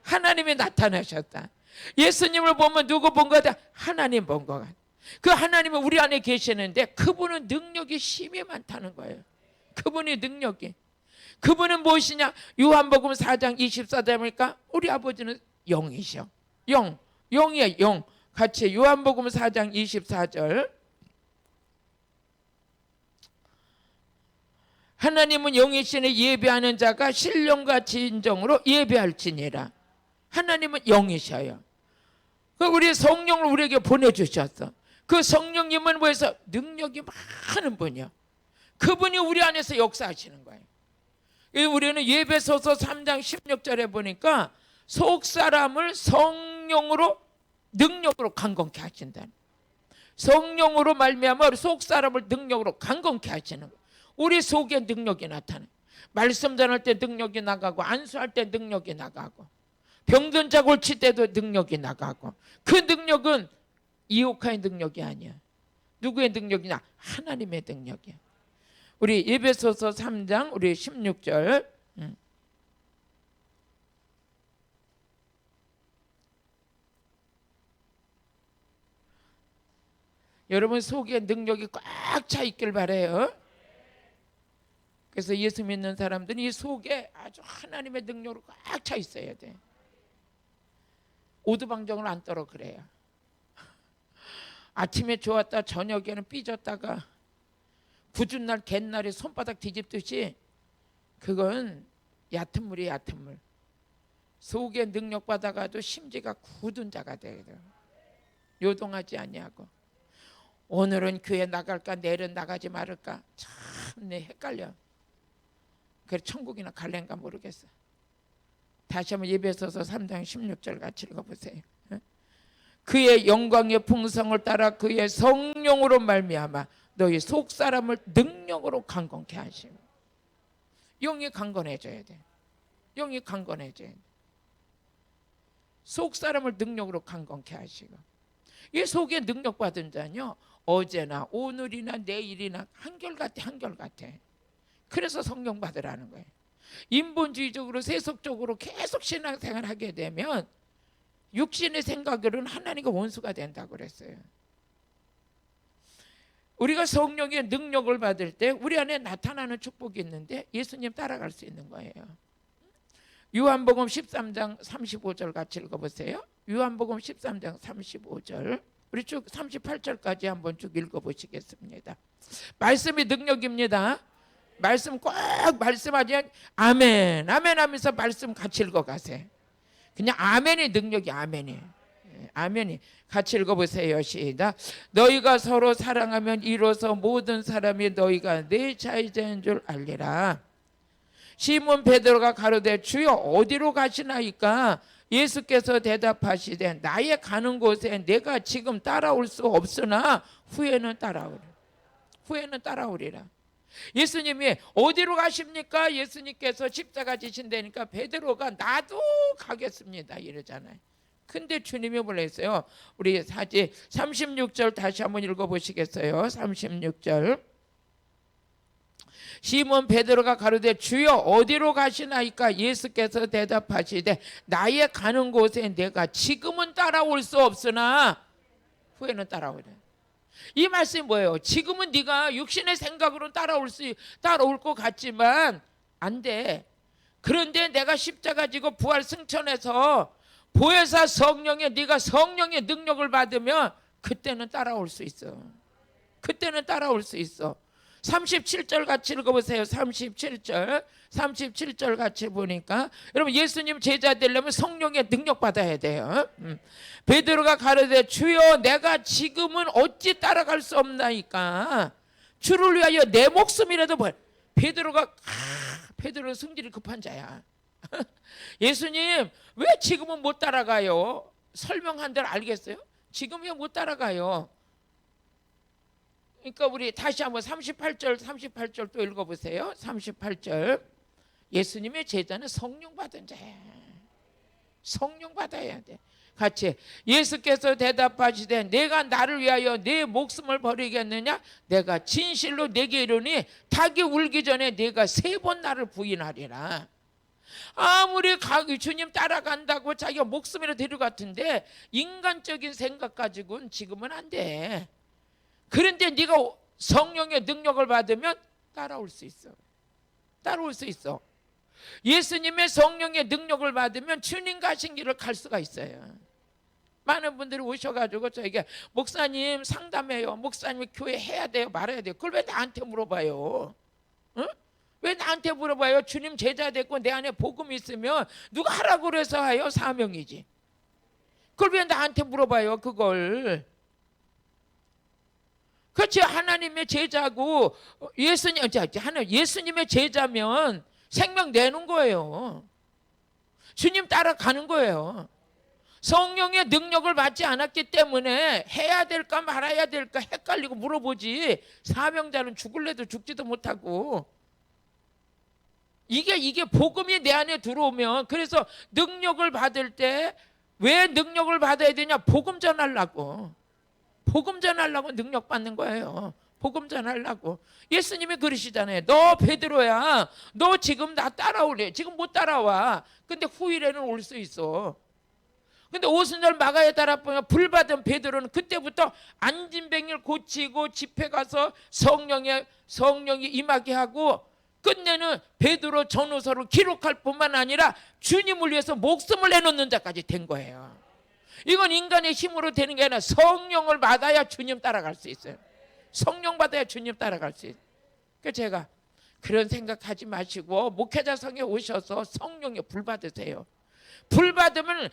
하나님이 나타나셨다. 예수님을 보면 누구 본 것 같아? 하나님 본 것 같아. 그 하나님은 우리 안에 계시는데 그분은 능력이 힘이 많다는 거예요. 그분의 능력이. 그분은 무엇이냐? 요한복음 4장 24절입니까? 우리 아버지는 영이셔. 영이야, 영. 같이 요한복음 4장 24절. 하나님은 영이시니 예배하는 자가 신령과 진정으로 예배할지니라. 하나님은 영이셔요. 그 우리 성령을 우리에게 보내주셨어. 그 성령님은 뭐해서 능력이 많은 분이요. 그분이 우리 안에서 역사하시는 거예요. 우리는 예배소서 3장 16절에 보니까 속 사람을 성령으로 능력으로 강건케 하신다. 성령으로 말미암아 속 사람을 능력으로 강건케 하시는 거예요. 우리 속에 능력이 나타나. 말씀 전할 때 능력이 나가고, 안수할 때 능력이 나가고, 병든 자 골칠 때도 능력이 나가고. 그 능력은 이옥화의 능력이 아니야. 누구의 능력이냐? 하나님의 능력이야. 우리 에베소서 3장 우리 16절. 여러분 속에 능력이 꽉 차 있길 바라요. 그래서 예수 믿는 사람들은 이 속에 아주 하나님의 능력으로 꽉 차 있어야 돼. 오두방정을 안 떨어 그래요. 아침에 좋았다 저녁에는 삐졌다가 굳은 날 갯날에 손바닥 뒤집듯이, 그건 얕은 물이야, 얕은 물. 속에 능력 받아가도 심지가 굳은 자가 되거든. 요동하지 아니하고. 오늘은 교회 나갈까 내일은 나가지 말을까 참 내 헷갈려. 그래 천국이나 갈랜가 모르겠어. 다시 한번 에베소서 3장 16절 같이 읽어보세요. 그의 영광의 풍성을 따라 그의 성령으로 말미암아 너희 속 사람을 능력으로 강건케 하시고. 영이 강건해져야 돼. 영이 강건해져야 돼. 속 사람을 능력으로 강건케 하시고. 이 속에 능력 받은 자는요, 어제나 오늘이나 내일이나 한결같아, 한결같아. 그래서 성령 받으라는 거예요. 인본주의적으로 세속적으로 계속 신앙생활 하게 되면 육신의 생각으로는 하나님과 원수가 된다고 그랬어요. 우리가 성령의 능력을 받을 때 우리 안에 나타나는 축복이 있는데 예수님 따라갈 수 있는 거예요. 요한복음 13장 35절 같이 읽어보세요. 요한복음 13장 35절, 우리 쭉 38절까지 한번 쭉 읽어보시겠습니다. 말씀이 능력입니다. 말씀 꼭 말씀하지, 아멘 아멘 하면서 말씀 같이 읽어가세요. 그냥 아멘이 능력이, 아멘이. 아멘이. 같이 읽어보세요. 시작. 너희가 서로 사랑하면 이로써 모든 사람이 너희가 내 자유자인 줄 알리라. 시몬 베드로가 가로되 주여 어디로 가시나이까? 예수께서 대답하시되 나의 가는 곳에 내가 지금 따라올 수 없으나 후에는 따라오리라. 후에는 따라오리라. 예수님이 어디로 가십니까? 예수님께서 십자가 지신다니까 베드로가 나도 가겠습니다 이러잖아요. 근데 주님이 뭐라 했어요? 우리 36절 다시 한번 읽어보시겠어요? 36절. 시몬 베드로가 가로되 주여 어디로 가시나이까? 예수께서 대답하시되 나의 가는 곳에 내가 지금은 따라올 수 없으나 후에는 따라오리라. 이 말씀이 뭐예요? 지금은 네가 육신의 생각으로 따라올 것 같지만 안 돼. 그런데 내가 십자가 지고 부활 승천해서 보혜사 성령에 네가 성령의 능력을 받으면 그때는 따라올 수 있어. 그때는 따라올 수 있어. 37절 같이 읽어보세요. 37절 같이 보니까 여러분 예수님 제자 되려면 성령의 능력 받아야 돼요. 베드로가 가로되 주여 내가 지금은 어찌 따라갈 수 없나이까? 주를 위하여 내 목숨이라도 베드로는 성질이 급한 자야. 예수님 왜 지금은 못 따라가요? 설명한 대로 알겠어요? 지금 왜 못 따라가요? 그러니까 우리 다시 한번 38절 또 읽어보세요. 38절. 예수님의 제자는 성령 받은 자야. 성령 받아야 돼. 같이. 예수께서 대답하시되 내가 나를 위하여 내 목숨을 버리겠느냐? 내가 진실로 내게 이르니 닭이 울기 전에 내가 3번 나를 부인하리라. 아무리 주님 따라간다고 자기가 목숨이라 데려갔던데 인간적인 생각 가지고는 지금은 안 돼. 그런데 네가 성령의 능력을 받으면 따라올 수 있어. 따라올 수 있어. 예수님의 성령의 능력을 받으면 주님 가신 길을 갈 수가 있어요. 많은 분들이 오셔가지고 저에게 목사님 상담해요. 목사님 교회 해야 돼요? 말아야 돼요? 그걸 왜 나한테 물어봐요? 응? 왜 나한테 물어봐요? 주님 제자 됐고 내 안에 복음이 있으면 누가 하라고 그래서 해요? 사명이지. 그걸 왜 나한테 물어봐요? 그걸. 그렇지. 하나님의 제자고 예수님의 제자면 생명 내는 거예요. 주님 따라가는 거예요. 성령의 능력을 받지 않았기 때문에 해야 될까 말아야 될까 헷갈리고 물어보지. 사명자는 죽을래도 죽지도 못하고. 이게 복음이 내 안에 들어오면, 그래서 능력을 받을 때 왜 능력을 받아야 되냐? 복음 전하려고. 복음 전하려고 능력 받는 거예요. 복음 전하려고. 예수님이 그러시잖아요. 너 베드로야. 너 지금 나 따라오래. 지금 못 따라와. 근데 후일에는 올 수 있어. 근데 오순절 마가에 따라보면 불받은 베드로는 그때부터 안진뱅이를 고치고 집회 가서 성령이 임하게 하고 끝내는 베드로 전후서를 기록할 뿐만 아니라 주님을 위해서 목숨을 내놓는 자까지 된 거예요. 이건 인간의 힘으로 되는 게 아니라 성령을 받아야 주님 따라갈 수 있어요. 성령 받아야 주님 따라갈 수 있어요. 그래서 제가 그런 생각하지 마시고 목회자성에 오셔서 성령에 불 받으세요. 불 받으면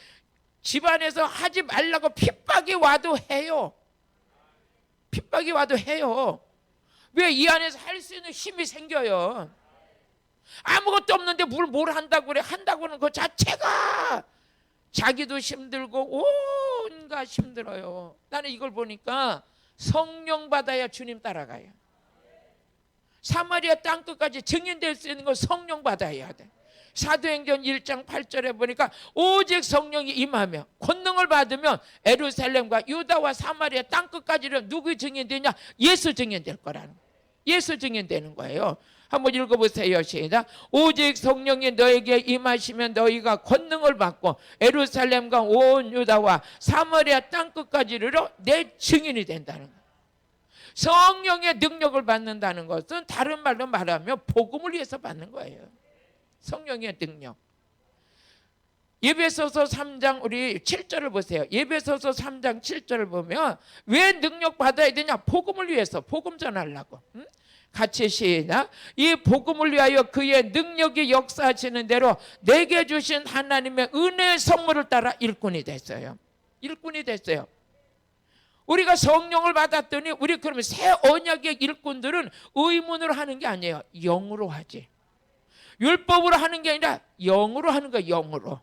집안에서 하지 말라고 핍박이 와도 해요. 핍박이 와도 해요. 왜? 이 안에서 할 수 있는 힘이 생겨요. 아무것도 없는데 뭘 한다고 그래. 한다고는 그 자체가 자기도 힘들고 온갖 힘들어요. 나는 이걸 보니까 성령 받아야 주님 따라가요. 사마리아 땅끝까지 증인될 수 있는 건 성령 받아야 돼. 사도행전 1장 8절에 보니까 오직 성령이 임하며 권능을 받으면 예루살렘과 유다와 사마리아 땅끝까지는 누구 증인되냐? 예수 증인될 거라는 거예요. 예수 증인되는 거예요. 한번 읽어보세요. 시작. 오직 성령이 너에게 임하시면 너희가 권능을 받고 예루살렘과 온 유다와 사마리아 땅끝까지 이르러 내 증인이 된다는 거예요. 성령의 능력을 받는다는 것은 다른 말로 말하면 복음을 위해서 받는 거예요. 성령의 능력. 에베소서 3장 우리 7절을 보세요. 에베소서 3장 7절을 보면 왜 능력 받아야 되냐? 복음을 위해서, 복음 전하려고. 같이 시작. 이 복음을 위하여 그의 능력이 역사하시는 대로 내게 주신 하나님의 은혜의 선물을 따라 일꾼이 됐어요. 일꾼이 됐어요. 우리가 성령을 받았더니 우리 그러면 새 언약의 일꾼들은 의문으로 하는 게 아니에요. 영으로 하지. 율법으로 하는 게 아니라 영으로 하는 거예요. 영으로.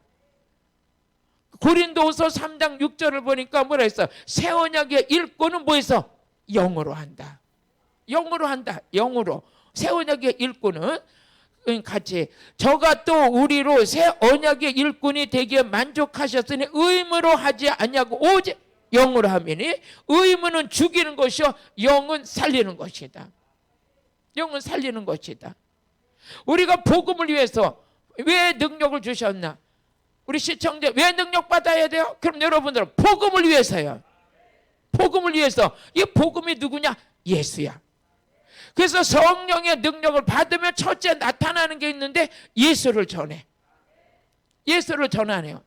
고린도후서 3장 6절을 보니까 뭐라 했어? 새 언약의 일꾼은 뭐해서? 영으로 한다. 영으로 한다. 영으로. 새 언약의 일꾼은 같이 저가 또 우리로 새 언약의 일꾼이 되기에 만족하셨으니 의무로 하지 아니하고 오직 영으로 하면이 의무는 죽이는 것이요 영은 살리는 것이다. 영은 살리는 것이다. 우리가 복음을 위해서 왜 능력을 주셨나? 우리 시청자 왜 능력 받아야 돼요? 그럼 여러분들은 복음을 위해서요. 복음을 위해서. 이 복음이 누구냐? 예수야. 그래서 성령의 능력을 받으면 첫째 나타나는 게 있는데 예수를 전해. 예수를 전하네요.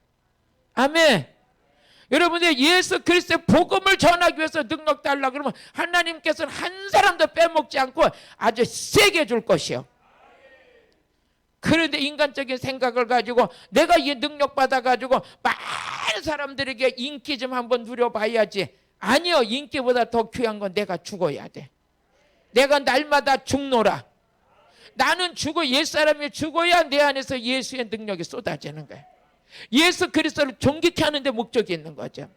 아멘. 여러분들 예수 그리스도의 복음을 전하기 위해서 능력 달라고 그러면 하나님께서는 한 사람도 빼먹지 않고 아주 세게 줄 것이요. 그런데 인간적인 생각을 가지고 내가 이 능력 받아가지고 많은 사람들에게 인기 좀 한번 누려봐야지. 아니요. 인기보다 더 귀한 건 내가 죽어야 돼. 내가 날마다 죽노라. 나는 죽어 옛사람이 죽어야 내 안에서 예수의 능력이 쏟아지는 거예요. 예수 그리스도를 존귀케 하는 데 목적이 있는 거죠.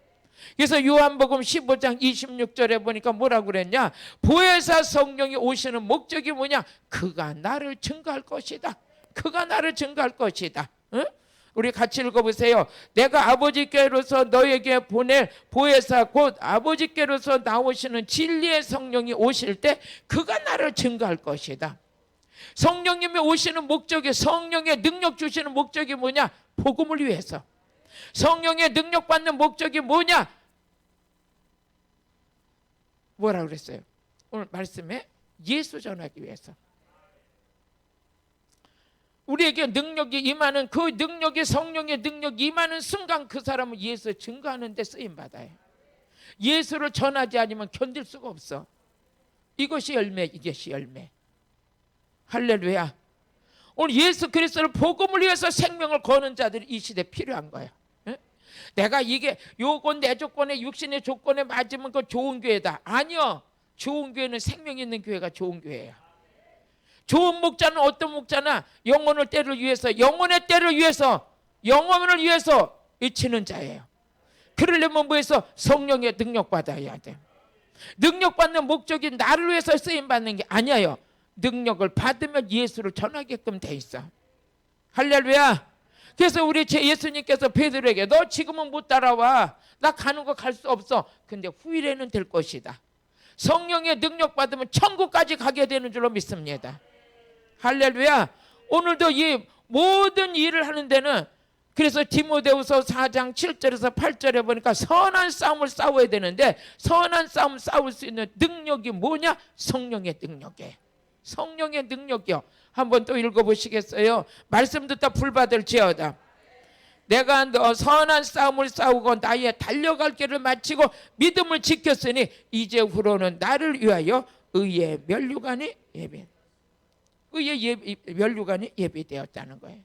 그래서 요한복음 15장 26절에 보니까 뭐라고 그랬냐? 보혜사 성령이 오시는 목적이 뭐냐? 그가 나를 증거할 것이다. 그가 나를 증거할 것이다. 응? 우리 같이 읽어보세요. 내가 아버지께로서 너에게 보낼 보혜사 곧 아버지께로서 나오시는 진리의 성령이 오실 때 그가 나를 증거할 것이다. 성령님이 오시는 목적이 성령의 능력 주시는 목적이 뭐냐? 복음을 위해서. 성령의 능력 받는 목적이 뭐냐? 뭐라 그랬어요? 오늘 말씀에 예수 전하기 위해서. 우리에게 능력이 임하는 그 능력이 성령의 능력이 임하는 순간 그 사람은 예수 증거하는 데 쓰임받아요. 예수를 전하지 않으면 견딜 수가 없어. 이것이 열매, 이것이 열매. 할렐루야. 오늘 예수 그리스도를 복음을 위해서 생명을 거는 자들이 이 시대에 필요한 거예요. 응? 내가 이게 요건 내 조건에 육신의 조건에 맞으면 그 좋은 교회다. 아니요. 좋은 교회는 생명 있는 교회가 좋은 교회예요. 좋은 목자는 어떤 목자나 영혼의 때를 위해서 영혼의 때를 위해서 영혼을 위해서 외치는 자예요. 그러려면 뭐해서 성령의 능력 받아야 돼. 능력 받는 목적이 나를 위해서 쓰임 받는 게 아니에요. 능력을 받으면 예수를 전하게끔 돼 있어. 할렐루야. 그래서 우리 제 예수님께서 베드로에게 너 지금은 못 따라와. 나 가는 거 갈 수 없어. 근데 후일에는 될 것이다. 성령의 능력 받으면 천국까지 가게 되는 줄로 믿습니다. 할렐루야. 오늘도 이 모든 일을 하는 데는 그래서 디모데후서 4장 7절에서 8절에 보니까 선한 싸움을 싸워야 되는데 선한 싸움 싸울 수 있는 능력이 뭐냐? 성령의 능력이에요. 성령의 능력이요. 한번 또 읽어보시겠어요? 말씀 듣다 불받을지어다. 내가 너 선한 싸움을 싸우고 나의 달려갈 길을 마치고 믿음을 지켰으니 이제 후로는 나를 위하여 의의 면류관이 예비. 의의 면류관이 예비되었다는 거예요.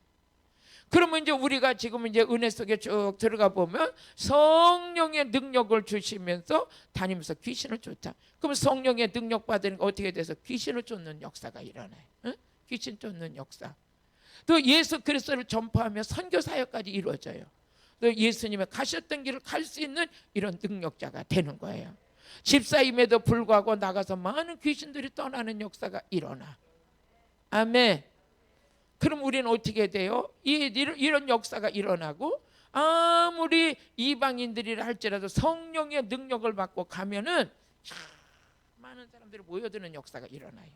그러면 이제 우리가 지금 이제 은혜 속에 쭉 들어가 보면 성령의 능력을 주시면서 다니면서 귀신을 쫓아. 그럼 성령의 능력 받으니까 어떻게 돼서 귀신을 쫓는 역사가 일어나요. 응? 귀신 쫓는 역사. 또 예수 그리스도를 전파하며 선교 사역까지 이루어져요. 또 예수님의 가셨던 길을 갈 수 있는 이런 능력자가 되는 거예요. 집사임에도 불구하고 나가서 많은 귀신들이 떠나는 역사가 일어나. 아멘. 그럼 우리는 어떻게 돼요? 이런 역사가 일어나고 아무리 이방인들이라 할지라도 성령의 능력을 받고 가면은 많은 사람들이 모여드는 역사가 일어나요.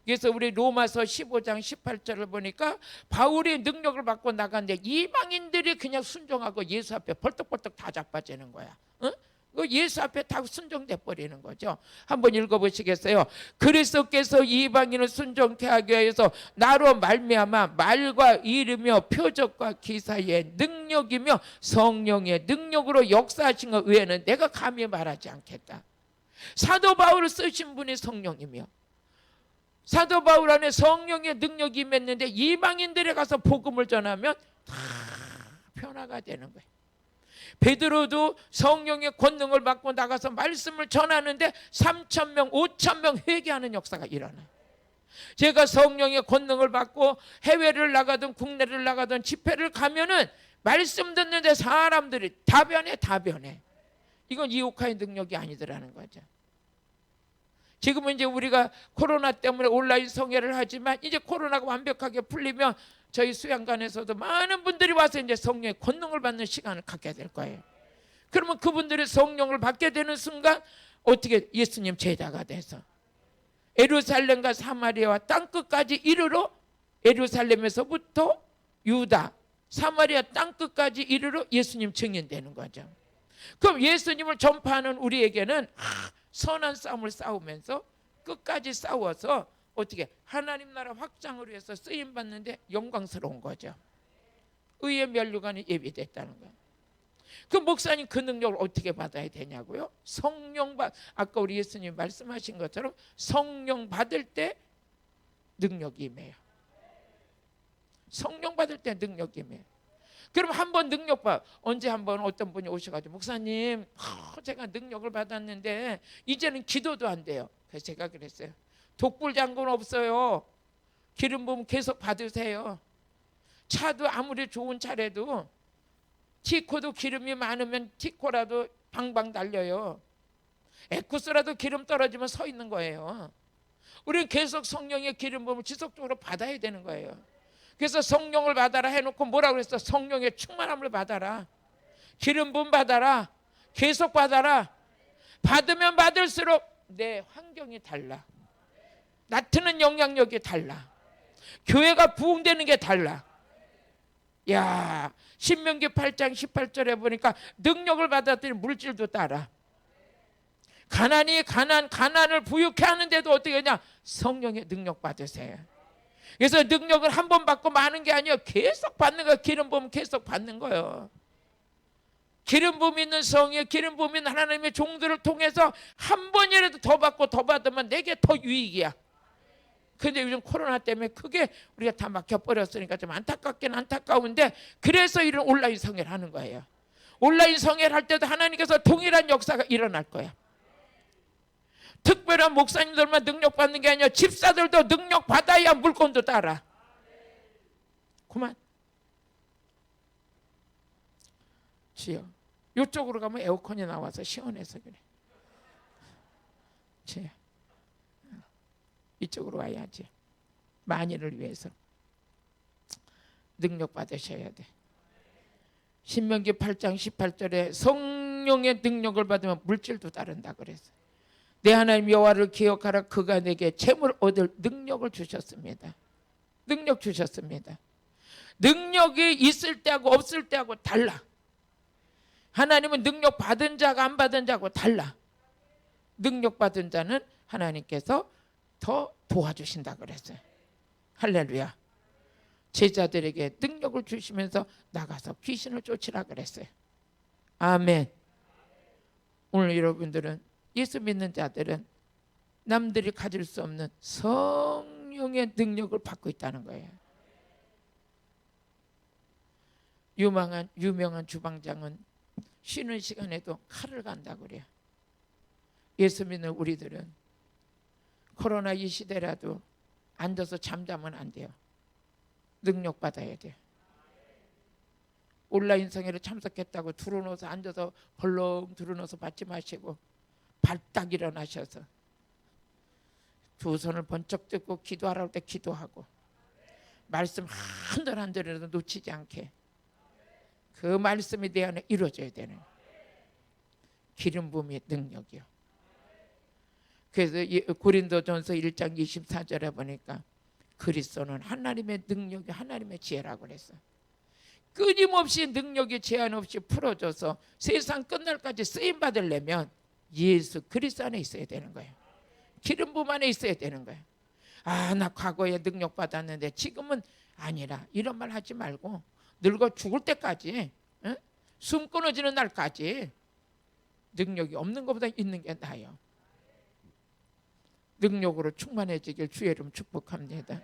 그래서 우리 로마서 15장 18절을 보니까 바울이 능력을 받고 나갔는데 이방인들이 그냥 순종하고 예수 앞에 벌떡벌떡 다 자빠지는 거야. 어? 예수 앞에 다 순종돼 버리는 거죠. 한번 읽어보시겠어요? 그리스도께서 이방인을 순종케 하기 위해서 나로 말미암아 말과 이르며 표적과 기사의 능력이며 성령의 능력으로 역사하신 것 외에는 내가 감히 말하지 않겠다. 사도 바울을 쓰신 분이 성령이며 사도 바울 안에 성령의 능력이 임했는데 이방인들에 가서 복음을 전하면 다 변화가 되는 거예요. 베드로도 성령의 권능을 받고 나가서 말씀을 전하는데 3,000명, 5,000명 회개하는 역사가 일어나요. 제가 성령의 권능을 받고 해외를 나가든 국내를 나가든 집회를 가면은 말씀 듣는데 사람들이 다 변해. 이건 이오카의 능력이 아니더라는 거죠. 지금은 이제 우리가 코로나 때문에 온라인 성회를 하지만 이제 코로나가 완벽하게 풀리면 저희 수양관에서도 많은 분들이 와서 이제 성령의 권능을 받는 시간을 갖게 될 거예요. 그러면 그분들이 성령을 받게 되는 순간 어떻게 예수님 제자가 돼서 예루살렘과 사마리아와 땅끝까지 이르러 예루살렘에서부터 유다, 사마리아 땅끝까지 이르러 예수님 증인되는 거죠. 그럼 예수님을 전파하는 우리에게는 선한 싸움을 싸우면서 끝까지 싸워서 어떻게 하나님 나라 확장을 위해서 쓰임 받는데 영광스러운 거죠. 의의 면류관이 예비됐다는 거예요. 그 목사님 그 능력을 어떻게 받아야 되냐고요? 아까 우리 예수님 말씀하신 것처럼 성령 받을 때 능력이 임해요. 성령 받을 때 능력이 임해요. 그럼 한번 언제 한번 어떤 분이 오셔가지고 목사님 제가 능력을 받았는데 이제는 기도도 안 돼요. 그래서 제가 그랬어요. 독불장군 없어요. 기름 부음 계속 받으세요. 차도 아무리 좋은 차라도 티코도 기름이 많으면 티코라도 방방 달려요. 에쿠스라도 기름 떨어지면 서 있는 거예요. 우리는 계속 성령의 기름 부음을 지속적으로 받아야 되는 거예요. 그래서 성령을 받아라 해놓고 뭐라고 그랬어? 성령의 충만함을 받아라. 기름 부음 받아라. 계속 받아라. 받으면 받을수록 내 환경이 달라. 나트는 영향력이 달라. 교회가 부흥되는 게 달라. 야, 신명기 8장 18절에 보니까 능력을 받았더니 물질도 따라. 가난을 부유케 하는데도 어떻게 하냐? 성령의 능력 받으세요. 그래서 능력을 한 번 받고 마는 게 아니에요. 계속 받는 거예요. 기름 부음 계속 받는 거예요. 기름 부음 있는 성의 기름 부음 있는 하나님의 종들을 통해서 한 번이라도 더 받고 더 받으면 내게 더 유익이야. 근데 요즘 코로나 때문에 크게 우리가 다 막혀버렸으니까 좀 안타깝긴 안타까운데 그래서 이런 온라인 성회를 하는 거예요. 온라인 성회를 할 때도 하나님께서 동일한 역사가 일어날 거야. 특별한 목사님들만 능력 받는 게 아니라 집사들도 능력 받아야 물건도 따라. 그만. 주여, 이쪽으로 가면 에어컨이 나와서 시원해서 그래. 주여, 이쪽으로 와야지. 만일을 위해서 능력 받으셔야 돼. 신명기 8장 18절에 성령의 능력을 받으면 물질도 따른다 그랬어. 내 하나님 여호와를 기억하라. 그가 내게 재물 얻을 능력을 주셨습니다. 능력 주셨습니다. 능력이 있을 때하고 없을 때하고 달라. 하나님은 능력 받은 자가 안 받은 자하고 달라. 능력 받은 자는 하나님께서 더 도와주신다 그랬어요. 할렐루야. 제자들에게 능력을 주시면서 나가서 귀신을 쫓으라 그랬어요. 아멘. 오늘 여러분들은 예수 믿는 자들은 남들이 가질 수 없는 성령의 능력을 받고 있다는 거예요. 유명한 주방장은 쉬는 시간에도 칼을 간다 그래요. 예수 믿는 우리들은 코로나 이 시대라도 앉아서 잠자면 안 돼요. 능력 받아야 돼. 온라인 성회를 참석했다고 두루누워서 앉아서 벌렁 두루누워서 받지 마시고 발딱 일어나셔서 두 손을 번쩍 들고 기도하라고 할 때 기도하고 말씀 한들 한들이라도 놓치지 않게 그 말씀이 내 안에 이루어져야 되는 기름 부음의 능력이요. 그래서 고린도전서 1장 24절에 보니까 그리스도는 하나님의 능력이 하나님의 지혜라고 그랬어. 끊임없이 능력이 제한 없이 풀어줘서 세상 끝날까지 쓰임 받으려면 예수 그리스도 안에 있어야 되는 거예요. 기름 부음 안에 있어야 되는 거예요. 아, 나 과거에 능력 받았는데 지금은 아니라 이런 말 하지 말고 늙어 죽을 때까지, 응? 숨 끊어지는 날까지 능력이 없는 것보다 있는 게 나아요. 능력으로 충만해지길 주의 이름 축복합니다.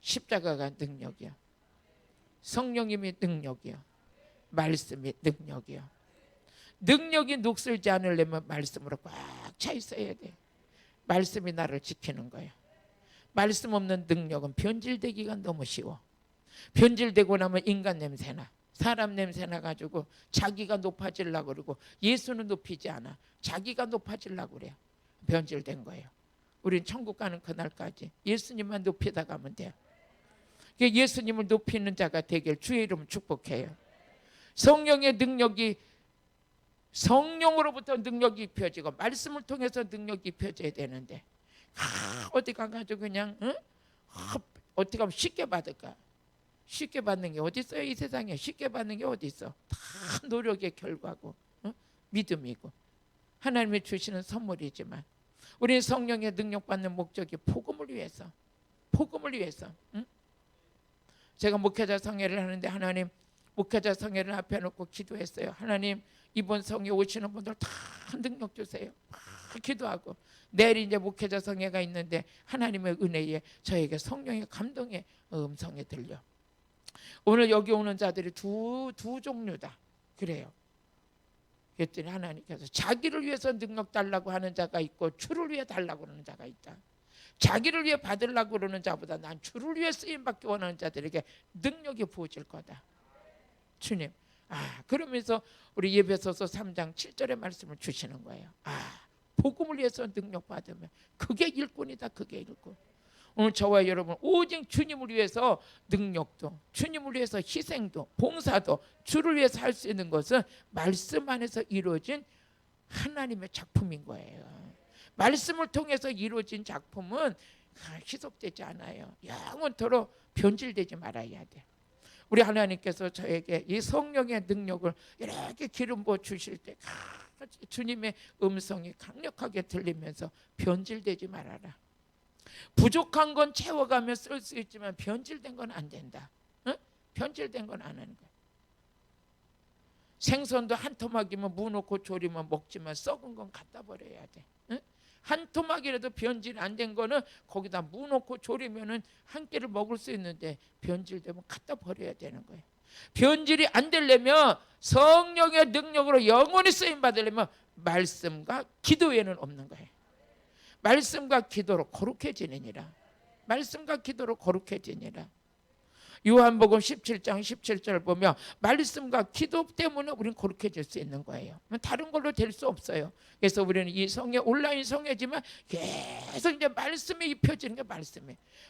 십자가가 능력이야. 성령님이 능력이요. 말씀이 능력이요. 능력이 녹슬지 않으려면 말씀으로 꽉 차 있어야 돼. 말씀이 나를 지키는 거예요. 말씀 없는 능력은 변질되기가 너무 쉬워. 변질되고 나면 인간 냄새나 사람 냄새나 가지고 자기가 높아지려고 그러고 예수는 높이지 않아. 자기가 높아지려고 그래요. 변질된 거예요. 우린 천국 가는 그날까지 예수님만 높이다 가면 돼요. 예수님을 높이는 자가 되길 주의 이름 축복해요. 성령의 능력이 성령으로부터 능력이 입혀지고 말씀을 통해서 능력이 입혀져야 되는데 어디 가가지고 그냥 어떻게 하면 쉽게 받을까? 쉽게 받는 게 어디 있어요? 이 세상에 쉽게 받는 게 어디 있어? 다 노력의 결과고 믿음이고 하나님이 주시는 선물이지만 우리 성령의 능력 받는 목적이 복음을 위해서 제가 목회자 성회를 하는데 하나님 목회자 성회를 앞에 놓고 기도했어요. 하나님 이번 성회 오시는 분들 다 능력 주세요. 기도하고 내일 이제 목회자 성회가 있는데 하나님의 은혜에 저에게 성령의 감동의 음성이 들려. 오늘 여기 오는 자들이 두 종류다. 그래요. 그랬더니 하나님께서 자기를 위해서 능력 달라고 하는 자가 있고 주를 위해 달라고 하는 자가 있다. 자기를 위해 받으려고 그러는 자보다 난 주를 위해 쓰임받기 원하는 자들에게 능력이 부어질 거다. 주님, 그러면서 우리 에베소서 3장 7절의 말씀을 주시는 거예요. 복음을 위해서 능력 받으면 그게 일꾼이다. 그게 일꾼. 오늘 저와 여러분 오직 주님을 위해서 능력도 주님을 위해서 희생도 봉사도 주를 위해서 할 수 있는 것은 말씀 안에서 이루어진 하나님의 작품인 거예요. 말씀을 통해서 이루어진 작품은 희석되지 않아요. 영원토록 변질되지 말아야 돼. 우리 하나님께서 저에게 이 성령의 능력을 이렇게 기름 부어 주실 때 주님의 음성이 강력하게 들리면서 변질되지 말아라. 부족한 건 채워가며 쓸 수 있지만 변질된 건 안 된다. 변질된 건 안 하는 거야. 생선도 한 토막이면 무 넣고 조리면 먹지만 썩은 건 갖다 버려야 돼. 한 토막이라도 변질 안 된 거는 거기다 무 넣고 조리면은 한 끼를 먹을 수 있는데 변질되면 갖다 버려야 되는 거예요. 변질이 안 되려면 성령의 능력으로 영원히 쓰임 받으려면 말씀과 기도 외에는 없는 거예요. 말씀과 기도로 거룩해지느니라. 말씀과 기도로 거룩해지니라. 요한복음 17장 17절 보면 말씀과 기도 때문에 우리는 거룩해질 수 있는 거예요. 다른 걸로 될 수 없어요. 그래서 우리는 이 성회 온라인 성회지만 계속 이제 말씀에 입혀지는 게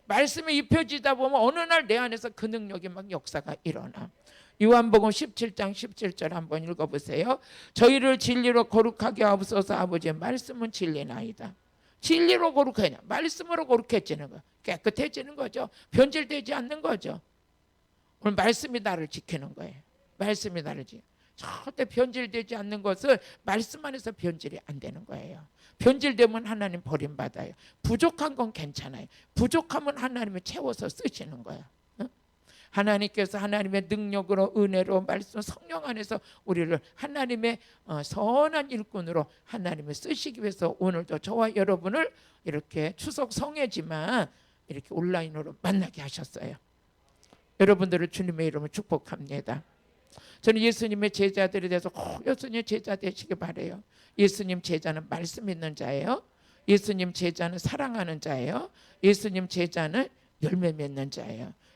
말씀에 입혀지다 보면 어느 날 내 안에서 그 능력이 막 역사가 일어나. 요한복음 17장 17절 한번 읽어보세요. 저희를 진리로 거룩하게 하옵소서. 아버지의 말씀은 진리나이다. 진리로 거룩하냐? 말씀으로 거룩해지는 거, 깨끗해지는 거죠. 변질되지 않는 거죠. 오늘 말씀이 나를 지키는 거예요. 말씀이 나를 지키는 거예요. 절대 변질되지 않는 것은 말씀 안에서 변질이 안 되는 거예요. 변질되면 하나님 버림받아요. 부족한 건 괜찮아요. 부족하면 하나님이 채워서 쓰시는 거예요. 하나님께서 하나님의 능력으로 은혜로 말씀 성령 안에서 우리를 하나님의 선한 일꾼으로 하나님을 쓰시기 위해서 오늘도 저와 여러분을 이렇게 추석 성회지만 이렇게 온라인으로 만나게 하셨어요. 여러분들을 주님의 이름으로 축복합니다. 저는 예수님의 제자들에 대해서 예수님의 제자 되시기 바라요. 예수님 제자는 말씀 있는 자예요. 예수님 제자는 사랑하는 자예요. 예수님 제자는 열매 맺는 자예요.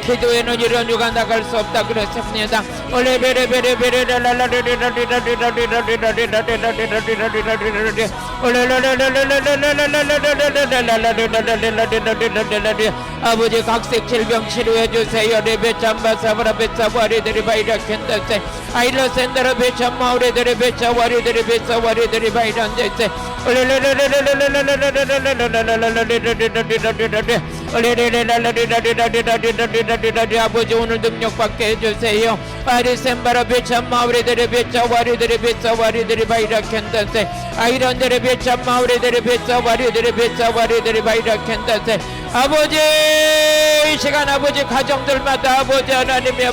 기도에는 이런 유가 나갈 수 없다 그랬습니다. 아버지 각색 질병 치료해 주세요. 레베참바사브라 베사와리들이 바이라켄다세 아일러센더라 베참마우리들이 베사와리들이 베사와리들이 바이란데세 아버지 오늘 능력받게 해주세요. 아리센바라 베참마우리들이 베사와리들이 베사와리들이 바이라켄다세 아이런들이 베참마우리들이 베사와리들이 베사와리들이 바이라켄다세 아버지 이 시간 아버지 가정들마다 아버지 하나님의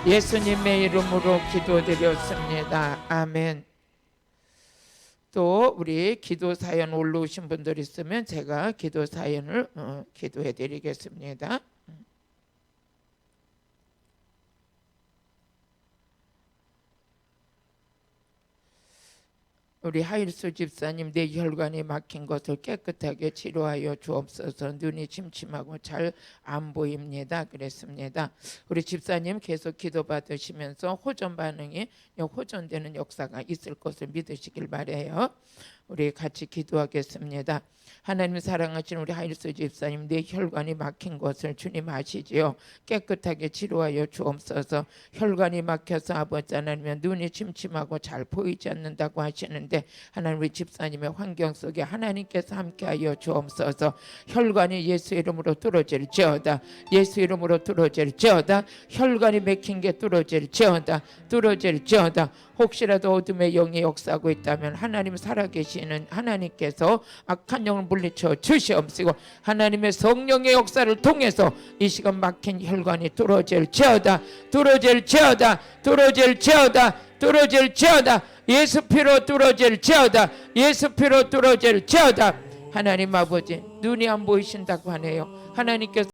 예수님의 이름으로 기도드렸습니다. 아멘. 또 우리 기도 사연 올라오신 분들 있으면 제가 기도 사연을 기도해 드리겠습니다. 우리 하일수 집사님, 내 혈관이 막힌 것을 깨끗하게 치료하여 주옵소서. 눈이 침침하고 잘 안 보입니다. 그랬습니다. 우리 집사님 계속 기도 받으시면서 호전 반응이 호전되는 역사가 있을 것을 믿으시길 바래요. 우리 같이 기도하겠습니다. 하나님 사랑하신 우리 하일수 집사님, 내 혈관이 막힌 것을 주님 아시지요. 깨끗하게 치료하여 주옵소서. 혈관이 막혀서 아버지 하나님 눈이 침침하고 잘 보이지 않는다고 하시는데 하나님 우리 집사님의 환경 속에 하나님께서 함께하여 주옵소서. 혈관이 예수 이름으로 뚫어질지어다. 예수 이름으로 뚫어질지어다. 혈관이 막힌 게 뚫어질지어다. 뚫어질지어다. 혹시라도 어둠의 영이 역사하고 있다면 하나님 살아계시는 하나님께서 악한 영을 물리쳐 주시옵시고 하나님의 성령의 역사를 통해서 이 시간 막힌 혈관이 뚫어질지어다. 뚫어질지어다. 뚫어질지어다. 뚫어질지어다. 예수 피로 뚫어질지어다. 예수 피로 뚫어질지어다. 하나님 아버지 눈이 안 보이신다고 하네요. 하나님께서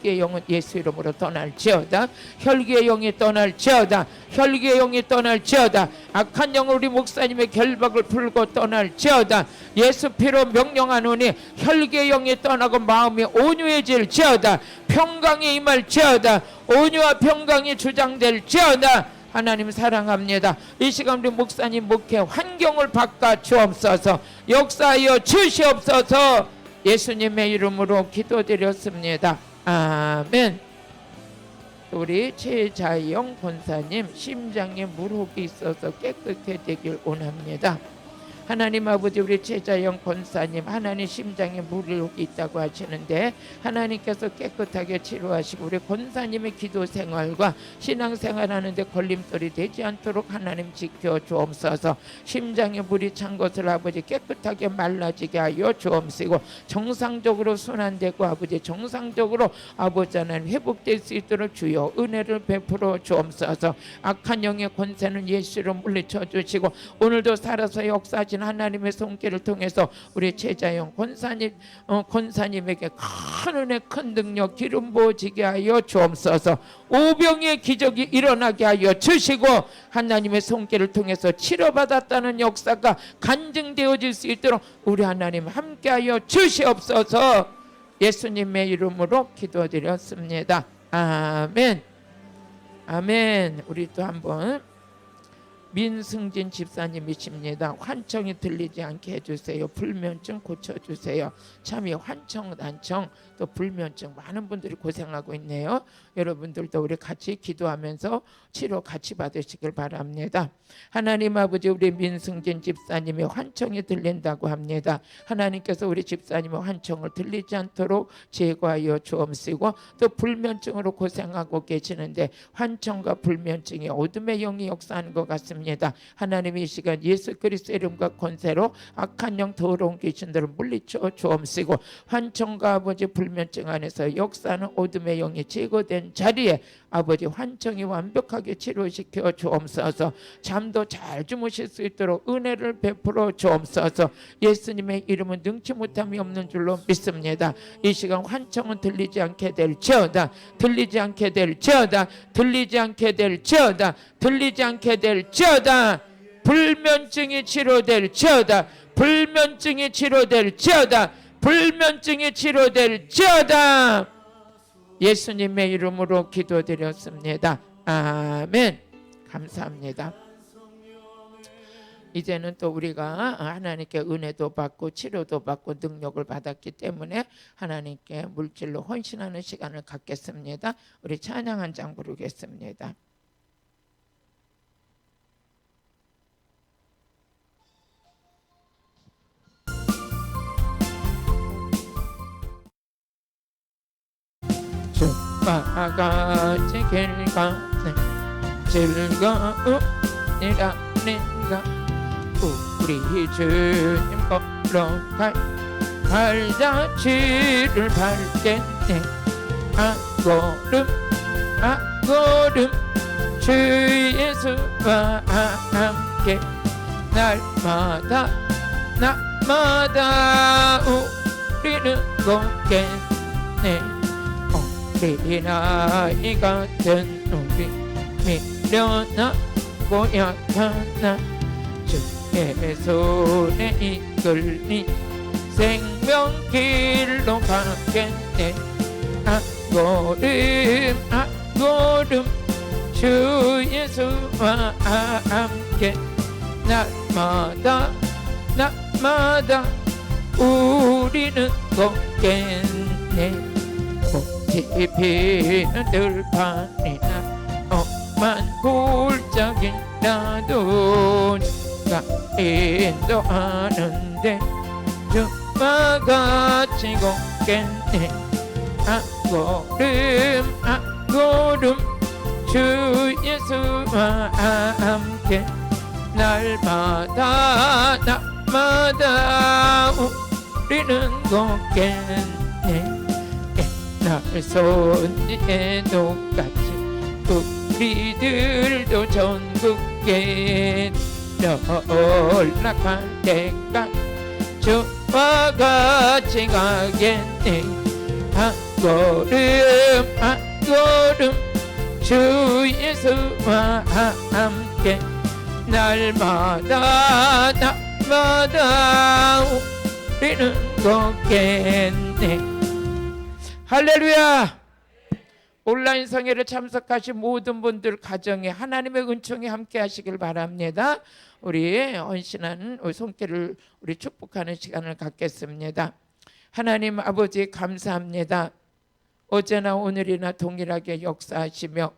혈기의 영은 예수 이름으로 떠날지어다. 혈기의 영이 떠날지어다. 혈기의 영이 떠날지어다. 악한 영을 우리 목사님의 결박을 풀고 떠날지어다. 예수 피로 명령하노니 혈기의 영이 떠나고 마음이 온유해질지어다. 평강이 임할지어다. 온유와 평강이 주장될지어다. 하나님 사랑합니다. 이 시간 우리 목사님 목회 환경을 바꿔 주옵소서. 역사하여 주시옵소서. 예수님의 이름으로 기도드렸습니다. 아멘. 우리 최자영 권사님 심장에 물혹이 있어서 깨끗해지길 원합니다. 하나님 아버지, 우리 최자영 권사님 하나님 심장에 물혹이 있다고 하시는데 하나님께서 깨끗하게 치료하시고 우리 권사님의 기도 생활과 신앙 생활하는데 걸림돌이 되지 않도록 하나님 지켜 주옵소서. 심장에 물이 찬 것을 아버지 깨끗하게 말라지게 하여 주옵시고 정상적으로 순환되고 아버지 정상적으로 아버지 하나님 회복될 수 있도록 주여 은혜를 베풀어 주옵소서. 악한 영의 권세는 예수로 물리쳐 주시고 오늘도 살아서 역사하신 하나님의 손길을 통해서 우리 최자영 권사님에게 큰 은혜 큰 능력 기름 부어지게 하여 주옵소서. 오병의 기적이 일어나게 하여 주시고 하나님의 손길을 통해서 치료받았다는 역사가 간증되어질 수 있도록 우리 하나님 함께하여 주시옵소서. 예수님의 이름으로 기도드렸습니다. 아멘. 아멘. 우리 또 한번 민승진 집사님이십니다. 환청이 들리지 않게 해주세요. 불면증 고쳐주세요. 참 이 환청, 난청, 또 불면증 많은 분들이 고생하고 있네요. 여러분들도 우리 같이 기도하면서 치료 같이 받으시길 바랍니다. 하나님 아버지, 우리 민승진 집사님의 환청이 들린다고 합니다. 하나님께서 우리 집사님의 환청을 들리지 않도록 제거하여 주옵시고 또 불면증으로 고생하고 계시는데 환청과 불면증이 어둠의 영이 역사하는 것 같습니다. 하나님 이 시간 예수 그리스도의 이름과 권세로 악한 영 더러운 귀신들을 물리쳐 주옵시고 환청과 아버지 불면증 안에서 역사하는 어둠의 영이 제거된 자리에 아버지 환청이 완벽하게 치료시켜 주옵소서. 잠도 잘 주무실 수 있도록 은혜를 베풀어 주옵소서. 예수님의 이름은 능치 못함이 없는 줄로 믿습니다. 이 시간 환청은 들리지 않게 될지어다. 들리지 않게 될지어다. 들리지 않게 될지어다. 들리지 않게 될지어다. 불면증이 치료될지어다. 불면증이 치료될지어다. 불면증이 치료될지어다. 예수님의 이름으로 기도드렸습니다. 아멘. 감사합니다. 이제는 또 우리가 하나님께 은혜도 받고 치료도 받고 능력을 받았기 때문에 하나님께 물질로 헌신하는 시간을 갖겠습니다. 우리 찬양 한 장 부르겠습니다. 주와 같이 길 가네 즐거우니라 내가 우리 주님 걸어갈 발자취를 밟겠네. 아고름 아고름 주 예수와 함께 날마다 우리는 걷겠네. 우리 나이 같은 우리 미련하고 약한 주의 손에 이끌니 생명길로 가겠네. 아고름 주 예수와 함께 날마다 우리는 걷겠네. 피는 들판이나 험한 골짜기라도 주가 인도하는데 주와 같이 걷겠네. 아고름 주 예수와 함께 날마다 우리는 걷겠네. 날 손에 똑같이 우리들도 전국에 올라갈 때까 주와 같이 가겠네. 걸음 한 걸음 주 예수와 함께 날마다 우리는 걷겠네. 할렐루야. 온라인 성회를 참석하신 모든 분들 가정에 하나님의 은총이 함께 하시길 바랍니다. 우리 헌신하는 손길을 우리 축복하는 시간을 갖겠습니다. 하나님 아버지 감사합니다. 어제나 오늘이나 동일하게 역사하시며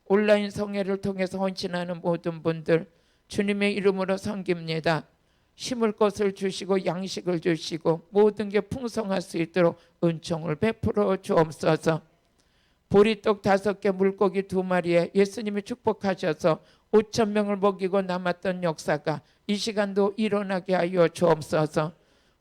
온라인 성회를 통해서 헌신하는 모든 분들 주님의 이름으로 섬깁니다. 심을 것을 주시고 양식을 주시고 모든 게 풍성할 수 있도록 은총을 베풀어 주옵소서. 보리떡 5개 물고기 2마리에 예수님이 축복하셔서 5,000명을 먹이고 남았던 역사가 이 시간도 일어나게 하여 주옵소서.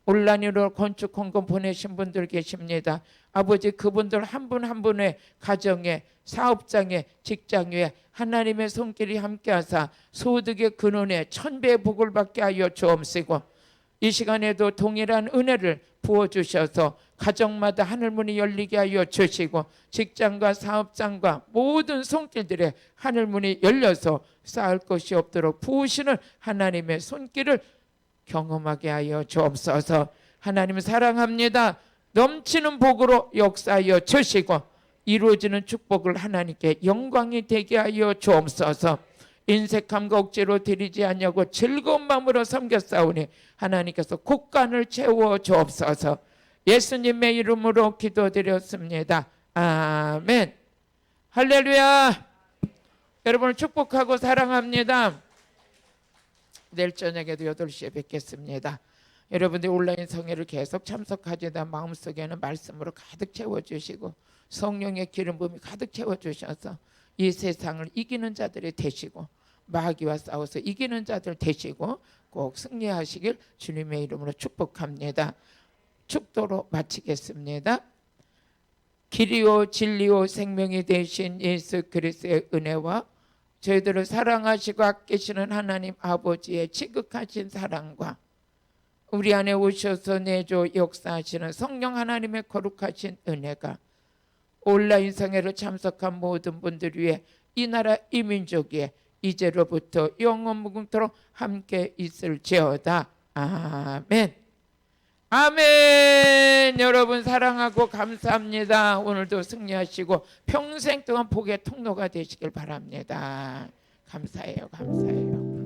온라인으로 건축 헌금 보내신 분들 계십니다. 아버지 그분들 한 분 한 분의 가정에 사업장에 직장에 하나님의 손길이 함께하사 소득의 근원에 1000배의 복을 받게 하여 주옵시고 이 시간에도 동일한 은혜를 부어주셔서 가정마다 하늘문이 열리게 하여 주시고 직장과 사업장과 모든 손길들의 하늘문이 열려서 쌓을 것이 없도록 부으시는 하나님의 손길을 경험하게 하여 주옵소서. 하나님 사랑합니다. 넘치는 복으로 역사하여 주시고 이루어지는 축복을 하나님께 영광이 되게 하여 주옵소서. 인색함과 억지로 드리지 않냐고 즐거운 마음으로 섬겼사오니 하나님께서 곳간을 채워 주옵소서. 예수님의 이름으로 기도드렸습니다. 아멘. 할렐루야. 여러분을 축복하고 사랑합니다. 내일 저녁에도 8시에 뵙겠습니다. 여러분들 온라인 성회를 계속 참석하시다 마음속에는 말씀으로 가득 채워주시고 성령의 기름 부음이 가득 채워주셔서 이 세상을 이기는 자들이 되시고 마귀와 싸워서 이기는 자들 되시고 꼭 승리하시길 주님의 이름으로 축복합니다. 축도로 마치겠습니다. 길이요 진리요 생명이 되신 예수 그리스도의 은혜와 저희들을 사랑하시고 아끼시는 하나님 아버지의 지극하신 사랑과 우리 안에 오셔서 내조 역사하시는 성령 하나님의 거룩하신 은혜가 온라인 성회를 참석한 모든 분들 위해 이 나라 이 민족 위에 이제로부터 영원 무궁토록 함께 있을지어다. 아멘. 아멘. 여러분 사랑하고 감사합니다. 오늘도 승리하시고 평생 동안 복의 통로가 되시길 바랍니다. 감사해요. 감사해요.